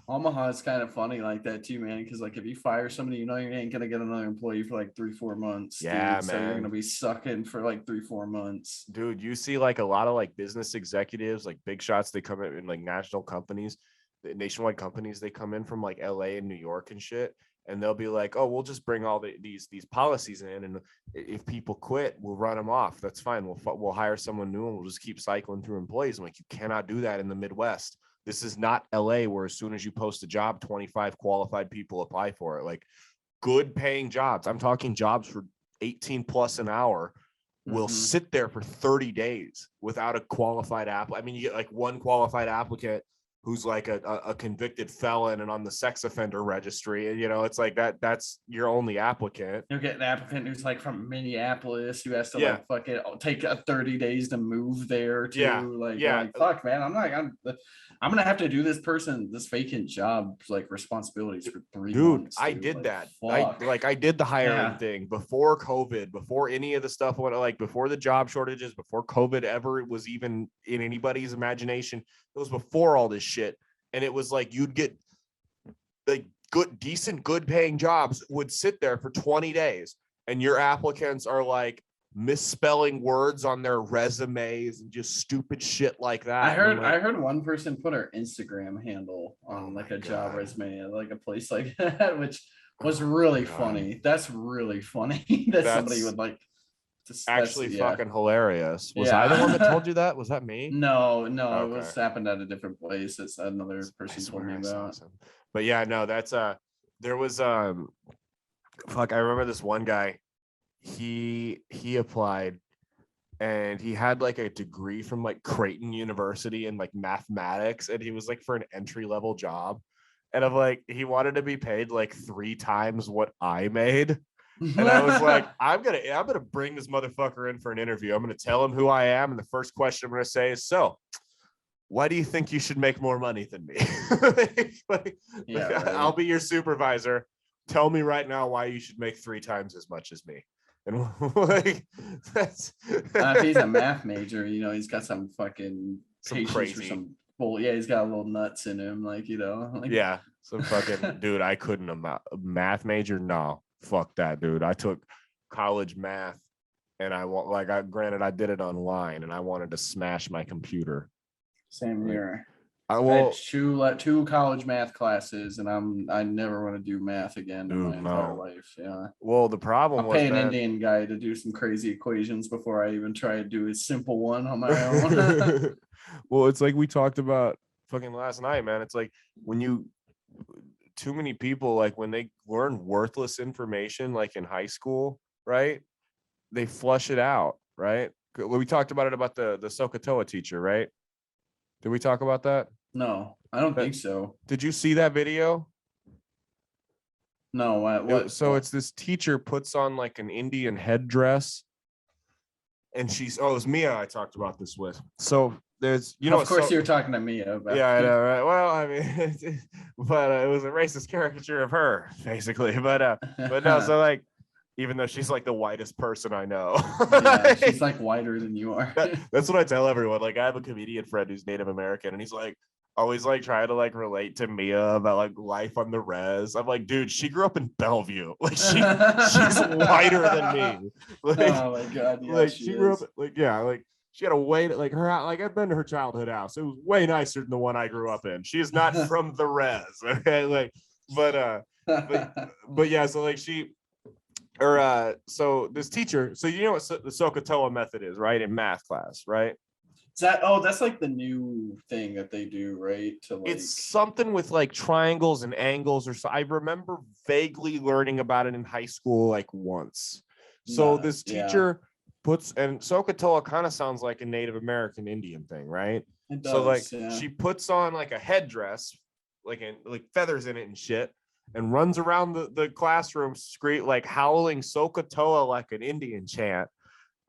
Omaha is kind of funny like that too, man. Because like if you fire somebody, you know you ain't gonna get another employee for like 3-4 months. Yeah, dude. man. So you're gonna be sucking for like 3-4 months. Dude, you see like a lot of like business executives, like big shots, they come in like national companies, nationwide companies, they come in from like LA and New York and shit. And they'll be like, oh, we'll just bring all these policies in, and if people quit, we'll run them off. That's fine. We'll hire someone new, and we'll just keep cycling through employees. I'm like, you cannot do that in the Midwest. This is not LA, where as soon as you post a job, 25 qualified people apply for it. Like, good paying jobs. I'm talking jobs for 18 plus an hour will sit there for 30 days without a qualified applicant. I mean, you get like one qualified applicant who's like a convicted felon and on the sex offender registry. You know, it's like that's your only applicant. You'll get an applicant who's like from Minneapolis who has to like fucking take 30 days to move there too. Like, fuck, man, I'm gonna have to do this vacant job like responsibilities for 3 months. I did that. I did the hiring thing before COVID, before any of the stuff went, like before the job shortages, before COVID ever was even in anybody's imagination. It was before all this shit. And it was like you'd get like good paying jobs would sit there for 20 days, and your applicants are like misspelling words on their resumes and just stupid shit like that. I heard one person put her Instagram handle on like a job resume at like a place like that, which was really funny. That's really funny that somebody would like. Actually fucking hilarious. Was I the one that told you that? Was that me? No, okay. It was happened at a different place. It's another person told me about. But yeah, no, that's there was I remember this one guy. He applied and he had like a degree from like Creighton University in like mathematics, and he was like for an entry-level job. And I'm like, he wanted to be paid like 3 times what I made. And I was like, I'm gonna bring this motherfucker in for an interview. I'm gonna tell him who I am, and the first question I'm gonna say is, so why do you think you should make more money than me? Right. I'll be your supervisor. Tell me right now why you should make 3 times as much as me. And like, that's if he's a math major, he's got some fucking some patience crazy. for some bull. Yeah, he's got a little nuts in him, like Yeah, some fucking dude. I couldn't a math major. No, fuck that, dude. I took college math, and granted I did it online, and I wanted to smash my computer. Same here. I had two college math classes, and I never want to do math again in my entire life. Yeah. Well, the problem I'll was pay an that Indian guy to do some crazy equations before I even try to do a simple one on my own. Well, it's like we talked about fucking last night, man. It's like too many people, like when they learn worthless information, like in high school, right? They flush it out, right? We talked about the Sokotoa teacher, right? Did we talk about that? No, I don't think so. Did you see that video? No, what? So it's this teacher puts on like an Indian headdress, and it was Mia I talked about this with. So there's, of course you were talking to Mia about. Yeah, I know, right? Well, I mean, but it was a racist caricature of her, basically. But no, so like, even though she's like the whitest person I know. Yeah, she's like whiter than you are. That's what I tell everyone. Like, I have a comedian friend who's Native American, and he's like always like trying to like relate to Mia about like life on the res. I'm like, dude, she grew up in Bellevue. Like she's whiter than me. Like, oh my god, yeah, like she grew up like she had a way like her like I've been to her childhood house. It was way nicer than the one I grew up in. She is not from the res. Okay, like, but yeah, so like so this teacher, so you know what the Sokotoa method is, right? In math class, right? That's like the new thing that they do, right? It's something with like triangles and angles, or so. I remember vaguely learning about it in high school, like once. So this teacher and Sokotoa kind of sounds like a Native American Indian thing, right? It does, so like she puts on like a headdress, like feathers in it and shit, and runs around the classroom howling Sokotoa like an Indian chant.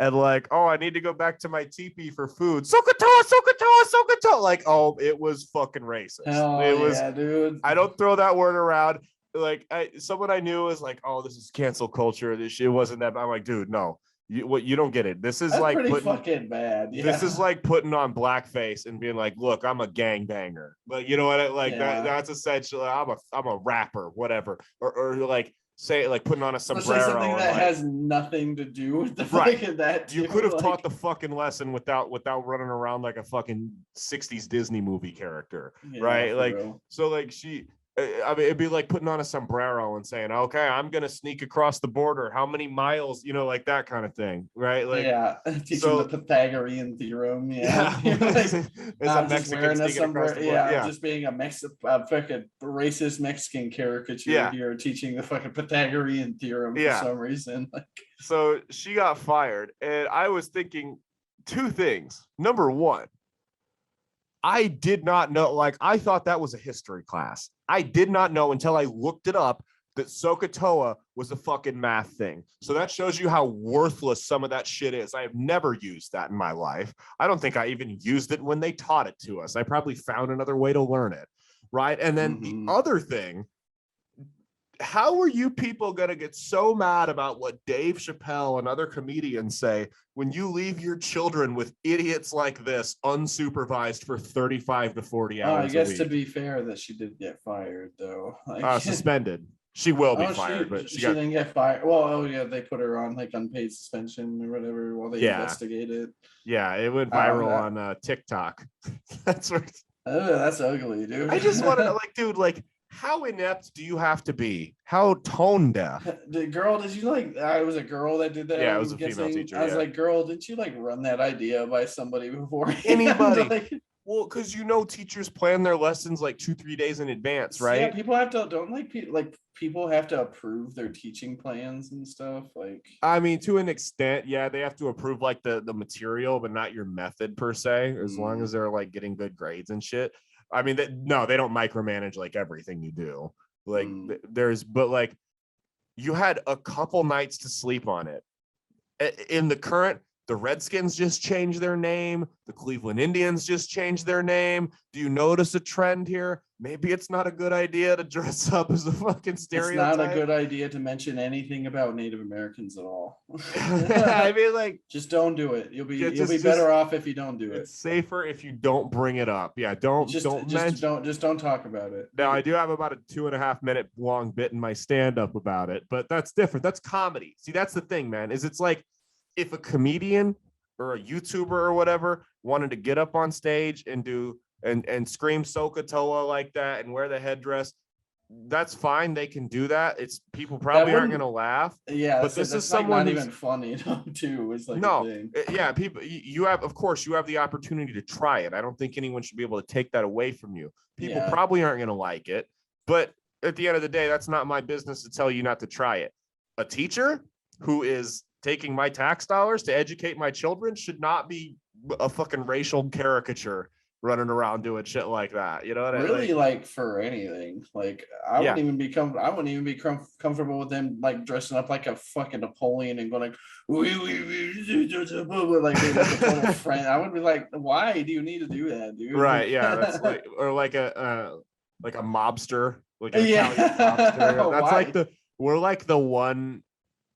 And like, oh, I need to go back to my teepee for food. Sokotoa, Sokotoa, Sokotoa. Like, oh, it was fucking racist. Yeah, dude. I don't throw that word around. Like, someone I knew was like, oh, this is cancel culture. This shit wasn't that bad. I'm like, dude, no. You don't get it. This is That's like pretty fucking bad. Yeah. This is like putting on blackface and being like, look, I'm a gangbanger. But you know what? That's essentially I'm a rapper, whatever. Or like say like putting on a sombrero. Something that has nothing to do with the fucking that. You could have taught the fucking lesson without running around like a fucking 60s Disney movie character, right? Like real. So like I mean, it'd be like putting on a sombrero and saying, okay, I'm going to sneak across the border. How many miles, like that kind of thing. Right. Like, teaching the Pythagorean theorem. Yeah. I'm just wearing a sombrero. Just being a fucking racist Mexican caricature here, teaching the fucking Pythagorean theorem for some reason. So she got fired. And I was thinking 2 things. Number 1, I did not know, I thought that was a history class. I did not know until I looked it up that Sokotoa was a fucking math thing. So that shows you how worthless some of that shit is. I have never used that in my life. I don't think I even used it when they taught it to us. I probably found another way to learn it, right? And then the other thing, how are you people going to get so mad about what Dave Chappelle and other comedians say when you leave your children with idiots like this unsupervised for 35 to 40 hours I guess a week? To be fair, that she did get fired, though. Suspended. She will be fired, but she didn't get fired. Well, they put her on unpaid suspension or whatever while they investigate it. Yeah, it went viral on TikTok. That's ugly, dude. I just want to dude, how inept do you have to be? How tone deaf? Did you it was a girl that did that? Yeah, it was a female teacher. I was like, girl, didn't you run that idea by somebody before? Anybody. Well, because teachers plan their lessons like 2-3 days in advance, right? Yeah, people have to people have to approve their teaching plans and stuff. Like, I mean, to an extent, yeah, they have to approve like the material, but not your method per se, as long as they're like getting good grades and shit. I mean, they don't micromanage like everything you do. Like but like you had a couple nights to sleep on it. In the Redskins just changed their name. The Cleveland Indians just changed their name. Do you notice a trend here? Maybe it's not a good idea to dress up as a fucking stereotype. It's not a good idea to mention anything about Native Americans at all. I mean, like, just don't do it. You'll be better off if you don't do it. It's safer if you don't bring it up. Yeah, don't talk about it. Now, I do have about a 2.5 minute long bit in my stand-up about it, but that's different. That's comedy. See, that's the thing, man, is it's like if a comedian or a YouTuber or whatever wanted to get up on stage and do and scream Sokotoa like that and wear the headdress, that's fine. They can do that. It's people probably aren't going to laugh. Yeah, but this is someone not even funny too. It's like no, a thing. Yeah, people. You have the opportunity to try it. I don't think anyone should be able to take that away from you. People probably aren't going to like it, but at the end of the day, that's not my business to tell you not to try it. A teacher who is taking my tax dollars to educate my children should not be a fucking racial caricature running around doing shit like that. You know what I mean? Really, like for anything. Like I wouldn't even be comfortable with them like dressing up like a fucking Napoleon and going like a total friend. I would be like, why do you need to do that, dude? Right? Yeah, that's like or like a mobster, like an Italian mobster. That's like we're like the one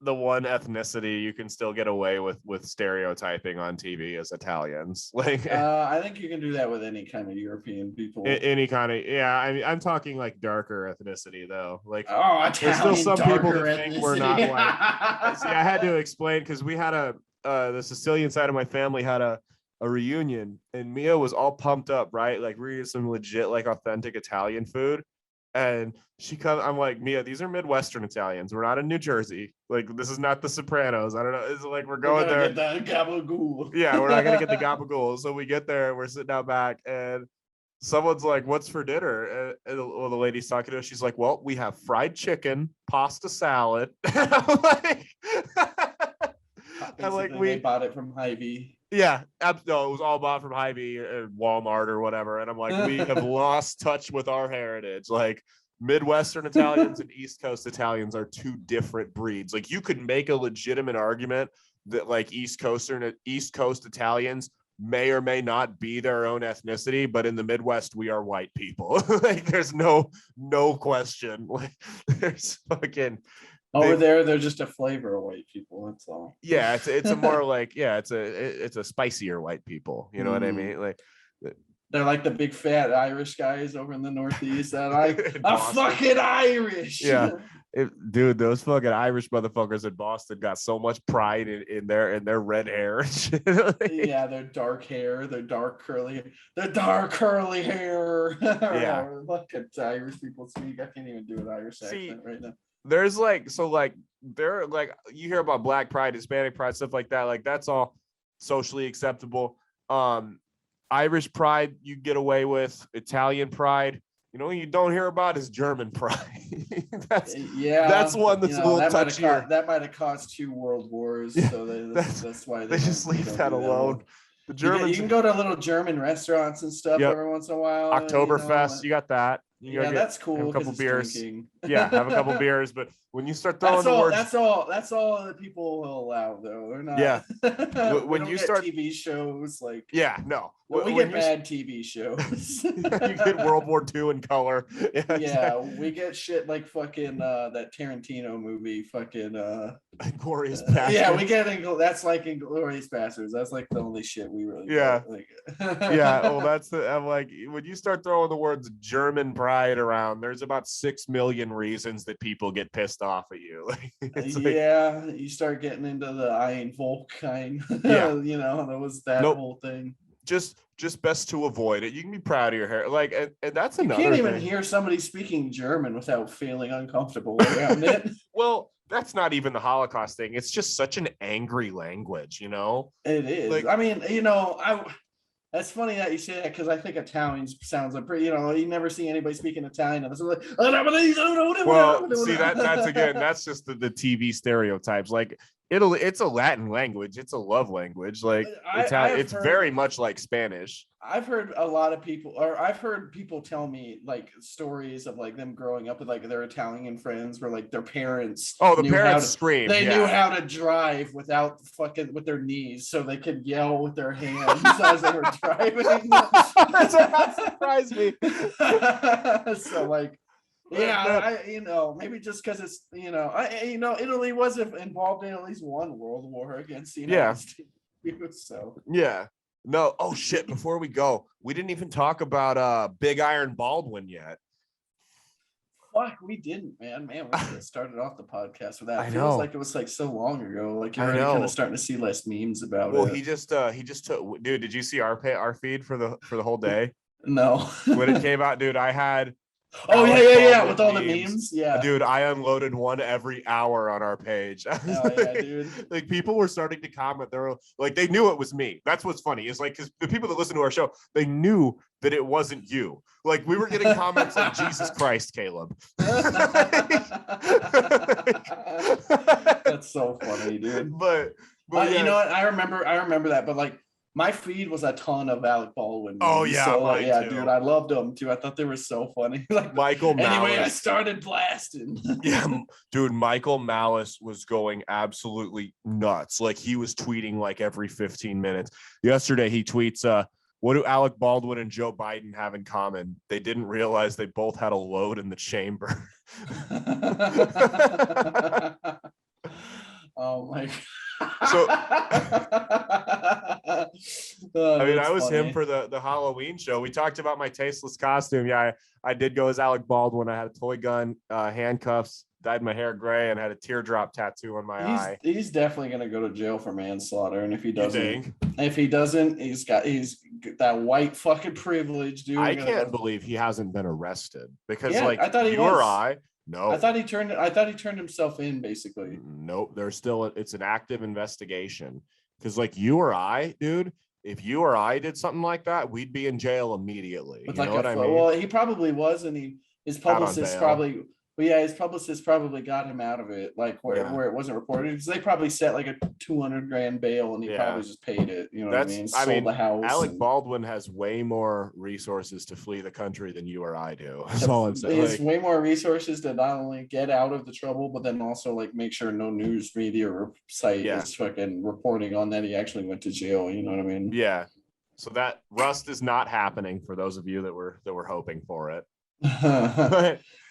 ethnicity you can still get away with stereotyping on TV as Italians. Like I think you can do that with any kind of European people. Any kind of I mean, I'm talking like darker ethnicity though. Like Italian, there's still some people that ethnicity. think we're not like. See, I had to explain because we had the Sicilian side of my family had a reunion and Mia was all pumped up, right? Like we're eating some legit like authentic Italian food. And I'm like, Mia, these are Midwestern Italians. We're not in New Jersey. Like, this is not the Sopranos. I don't know. It's like, we're going there. Get the gabagool. Yeah, we're not going to get the gabagool. So we get there, we're sitting out back, and someone's like, what's for dinner? And the lady's talking to us. She's like, well, we have fried chicken, pasta salad. I'm like, we bought it from Hy-Vee. Yeah, no, it was all bought from Hy-Vee or Walmart or whatever. And I'm like, we have lost touch with our heritage. Like Midwestern Italians and East Coast Italians are two different breeds. Like you could make a legitimate argument that like East Coast Italians may or may not be their own ethnicity, but in the Midwest, we are white people. Like there's no question. Like there's fucking over there, they're just a flavor of white people. That's all. Yeah, it's a more like it's a spicier white people. You know what I mean? Like they're like the big fat Irish guys over in the Northeast that like I'm fucking Irish. Yeah, dude, those fucking Irish motherfuckers in Boston got so much pride in their red hair and shit. Yeah, their dark hair, their dark curly hair. Yeah, look at Irish people speak. I can't even do an Irish accent right now. There's they're like you hear about Black pride, Hispanic pride, stuff like that. Like that's all socially acceptable. Irish pride you get away with. Italian pride, you don't hear about is German pride. that's one that's a little touchier. That might have caused 2 world wars. Yeah, so that's why they just leave that alone. The Germans, you can go to little German restaurants and stuff every once in a while. Oktoberfest, you got that. That's cool. Have a couple beers. Drinking. Yeah, have a couple beers. But when you start throwing that's all that people will allow, though. They're not. Yeah. when you start TV shows, like we get bad TV shows. You get World War II in color. Yeah, we get shit like fucking that Tarantino movie, fucking Glorious Bastards. Yeah, we get that's like Glorious Bastards. That's like the only shit we really get. Like. Yeah. Well, I'm like when you start throwing the words German pride around, there's about 6 million reasons that people get pissed off at you. You start getting into the Ein Volk kind. Yeah. That was that whole thing. Just best to avoid it. You can be proud of your hair. Like, and that's another thing. You can't even hear somebody speaking German without feeling uncomfortable around it. Well, that's not even the Holocaust thing. It's just such an angry language, It is. Like, I mean, That's funny that you say that because I think Italian sounds like pretty. You never see anybody speaking Italian. It's like, well, see that's just the TV stereotypes. Like it's a Latin language. It's a love language. Like it's very much like Spanish. I've heard a lot of people, or I've heard people tell me like stories of like them growing up with like their Italian friends where like their parents. Oh, the parents scream. They knew how to drive without fucking with their knees, so they could yell with their hands as they were driving. That surprised me. So like. Yeah, maybe just because it's Italy was involved in at least one world war against the United States. So yeah, no. Oh shit! Before we go, we didn't even talk about Big Iron Baldwin yet. Fuck, we didn't, man. We should have started off the podcast with that. It feels like it was like so long ago. Like you're already kind of starting to see less memes about it. Well, he just took. Dude, did you see our feed for the whole day? No. When it came out, dude, I had. Oh yeah, with all the memes. Yeah, dude, I unloaded one every hour on our page. Yeah, dude. Like people were starting to comment. They were like, they knew it was me. That's what's funny. Is like because the people that listen to our show, they knew that it wasn't you. Like we were getting comments like, "Jesus Christ, Caleb." That's so funny, dude. But yeah. You know what? I remember that. But like. My feed was a ton of Alec Baldwin. Oh yeah, so, yeah, dude, I loved them too. I thought they were so funny. Like Michael Malice. Anyway, I started blasting. Yeah, dude, Michael Malice was going absolutely nuts. Like he was tweeting like every 15 minutes. Yesterday, he tweets, "What do Alec Baldwin and Joe Biden have in common? They didn't realize they both had a load in the chamber." Oh my God. So I mean, I was funny. him for the Halloween show. We talked about my tasteless costume. Yeah, I did go as Alec Baldwin. I had a toy gun, handcuffs, dyed my hair gray, and had a teardrop tattoo on my eye. He's definitely gonna go to jail for manslaughter, and if he doesn't, he's got that white fucking privilege, dude. I can't believe he hasn't been arrested because I thought he was. No, I thought he turned himself in, basically. Nope, it's an active investigation. Because like you or I, dude, if you or I did something like that, we'd be in jail immediately. You know what I mean? Well, he probably was, and his publicist probably. But yeah, his publicist probably got him out of it, like where it wasn't reported, because they probably set like a $200,000 bail, and he probably just paid it. You know what I mean? Sold the house. Alec Baldwin has way more resources to flee the country than you or I do. That's all I'm saying. He has way more resources to not only get out of the trouble, but then also like make sure no news media or site is fucking reporting on that he actually went to jail. You know what I mean? Yeah. So that rust is not happening for those of you that were hoping for it.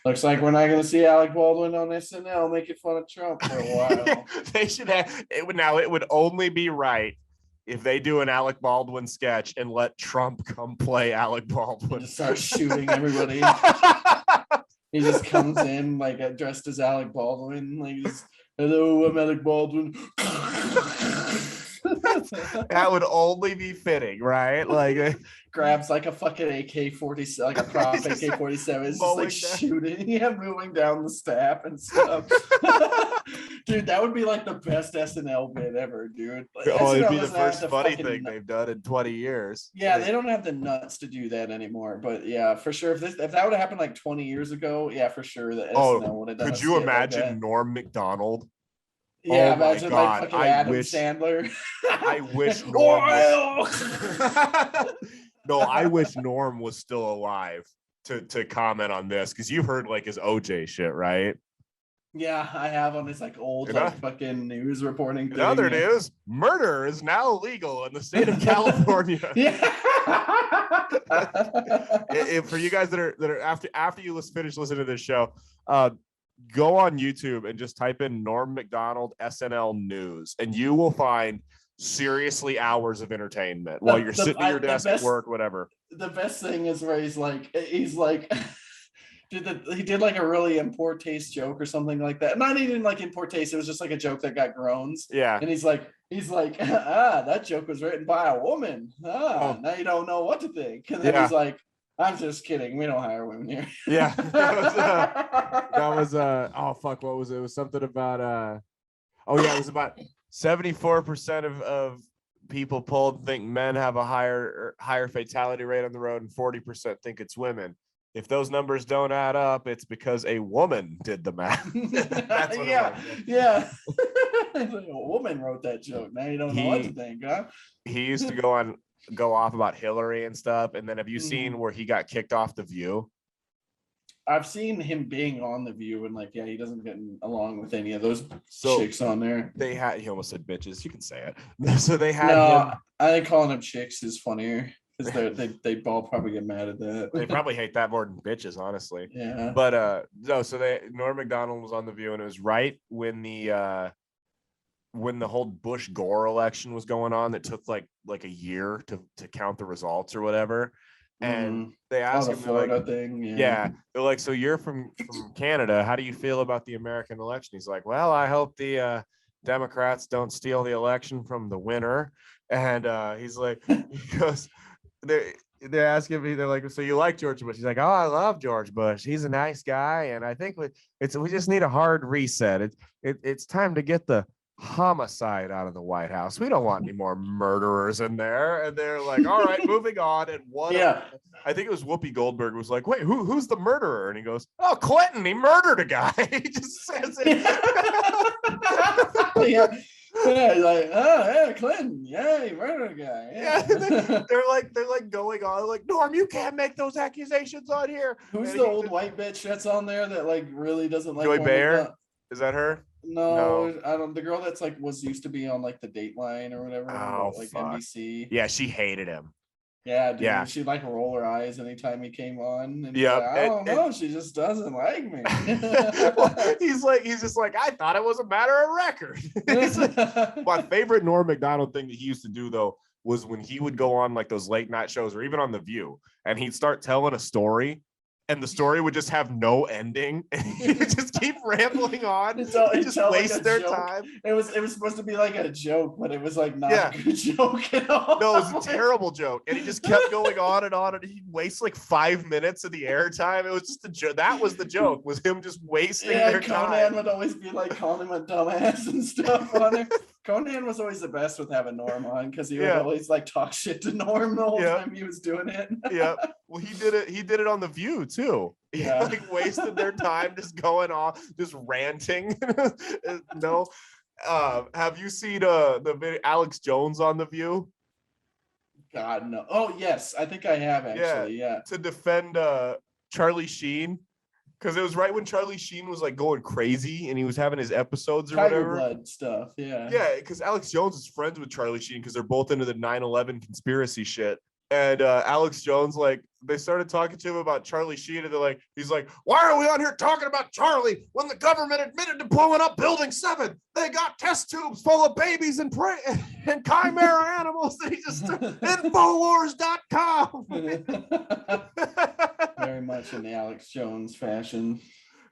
Looks like we're not going to see Alec Baldwin on SNL making fun of Trump for a while. They should have it. It would only be right if they do an Alec Baldwin sketch and let Trump come play Alec Baldwin. Just start shooting everybody. He just comes in like dressed as Alec Baldwin, like, "Hello, I'm Alec Baldwin." That would only be fitting, right? Like grabs like a fucking AK-47, like a prop AK-47, is just like shooting, moving down the staff and stuff. Dude, that would be like the best SNL bit ever, dude. Like, it'd be the first funny thing they've done in 20 years. Yeah, they don't have the nuts to do that anymore. But yeah, for sure, if that would have happened like 20 years ago, yeah, for sure, the SNL would have done. Could you imagine like Norm Macdonald? Yeah, imagine like fucking Adam Sandler. I wish Norm No, I wish Norm was still alive to comment on this, because you've heard like his OJ shit, right? Yeah, I have on this like old fucking news reporting thing. Another news: murder is now illegal in the state of California. For you guys that are after you finish listening to this show, go on YouTube and just type in Norm Macdonald SNL news, and you will find seriously hours of entertainment while you're sitting at your desk at work, whatever. The best thing is where he's like he did like a really in poor taste joke or something like that. Not even like in poor taste, it was just like a joke that got groans. Yeah. And he's like, that joke was written by a woman. Now you don't know what to think. And then he's like, I'm just kidding. We don't hire women here. Yeah. That was oh fuck, what was it? It was something about it was about 74% of people polled think men have a higher fatality rate on the road, and 40% think it's women. If those numbers don't add up, it's because a woman did the math. That's what yeah. A woman wrote that joke. Now you don't know what to think, huh? He used to go off about Hillary and stuff. And then have you seen where he got kicked off The View? I've seen him being on The View, and he doesn't get along with any of those chicks on there. He almost said bitches. You can say it. So they had him. I think calling them chicks is funnier because they all probably get mad at that. They probably hate that more than bitches, honestly. Yeah. But Norm Macdonald was on The View, and it was right when the whole Bush Gore election was going on that took like a year to count the results or whatever. And they asked him, Florida thing. Yeah. They're like, so you're from Canada. How do you feel about the American election? He's like, well, I hope the Democrats don't steal the election from the winner. And he's like, he goes, they ask him, they're like, so you like George Bush? He's like, oh, I love George Bush. He's a nice guy. And I think we just need a hard reset. It's time to get the homicide out of the White House. We don't want any more murderers in there. And they're like, all right, moving on. And I think it was Whoopi Goldberg was like, wait, who's the murderer? And he goes, oh, Clinton, he murdered a guy. He just says it. Like, oh yeah, Clinton, yeah, he murdered a guy. Yeah. they're like going on like, Norm, you can't make those accusations on here. Who's the old white bitch that's on there that like really doesn't like Joy Behar? Is that her? No, I don't. The girl that's like used to be on like the Dateline or whatever, NBC. Yeah, she hated him. Yeah, dude. Yeah. She'd like roll her eyes anytime he came on. And I don't know. She just doesn't like me. Well, he's just like, I thought it was a matter of record. Like, my favorite Norm Macdonald thing that he used to do though was when he would go on like those late night shows or even on The View, and he'd start telling a story. And the story would just have no ending. And he would just keep rambling on. Just waste their time. It was supposed to be like a joke, but it was like not a good joke at all. No, it was a terrible joke. And he just kept going on, and he'd waste like 5 minutes of the airtime. It was just a joke. That was the joke, was him just wasting their time. Conan would always be like calling him a dumbass and stuff on it. Conan was always the best with having Norm on because he would always like talk shit to Norm the whole time he was doing it. Yeah. Well, he did it on The View too. He like wasted their time just going off, just ranting. No. Have you seen the video Alex Jones on The View? God no. Oh yes, I think I have actually. Yeah. To defend Charlie Sheen. Because it was right when Charlie Sheen was like going crazy and he was having his episodes or whatever. Blood stuff, yeah. Yeah, because Alex Jones is friends with Charlie Sheen because they're both into the 9/11 conspiracy shit. And Alex Jones, like, they started talking to him about Charlie Sheen, and he's like, why are we on here talking about Charlie when the government admitted to blowing up Building 7? They got test tubes full of babies and chimera animals. That he just Infowars.com. Very much in the Alex Jones fashion.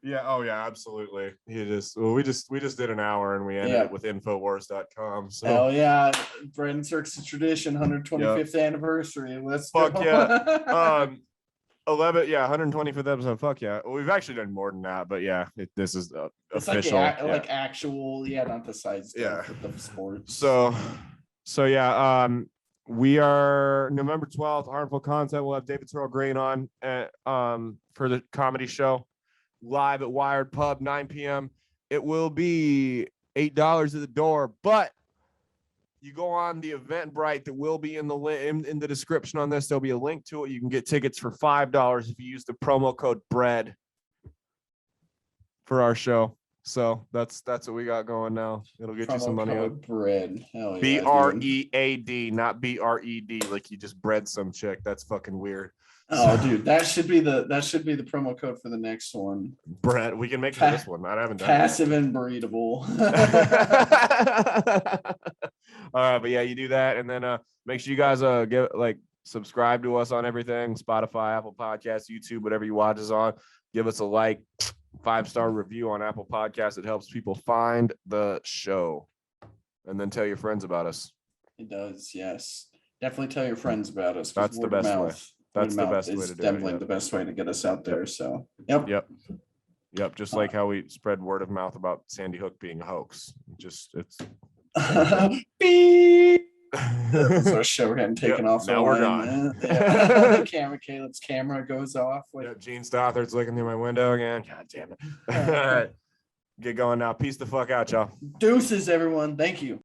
Yeah. Oh, yeah. Absolutely. We just did an hour and we ended it with Infowars.com. So. Hell yeah! Bread and Circuses tradition, 125th anniversary. Let's fuck go. Yeah. 125th episode. Fuck yeah. Well, we've actually done more than that, but yeah, this is official. Like actual, not the size. With the sports. So yeah. We are November 12th. Harmful Content. We'll have David Terrell Green on for the comedy show. Live at Wired Pub, 9 p.m. It will be $8 at the door, but you go on the Eventbrite that will be in the description on this. There'll be a link to it. You can get tickets for $5 if you use the promo code BREAD for our show. So that's what we got going now. It'll get you some money. Bread. Hell yeah, BREAD, not BRED. Like you just bred some chick. That's fucking weird. Oh, dude, that should be the promo code for the next one. Brett, we can make for this one. I haven't done passive and breedable. All right, but yeah, you do that, and then make sure you guys subscribe to us on everything: Spotify, Apple Podcasts, YouTube, whatever you watch us on. Give us a 5-star review on Apple Podcasts. It helps people find the show, and then tell your friends about us. It does, yes. Definitely tell your friends about us. That's the best way. That's the best way to do it. Definitely the best way to get us out there. So, Yep. Just like how we spread word of mouth about Sandy Hook being a hoax. It's. Beep. Our show getting taken off. Now we're gone. Caleb's camera goes off. Gene Stothard's looking through my window again. God damn it. All right. Get going now. Peace the fuck out, y'all. Deuces, everyone. Thank you.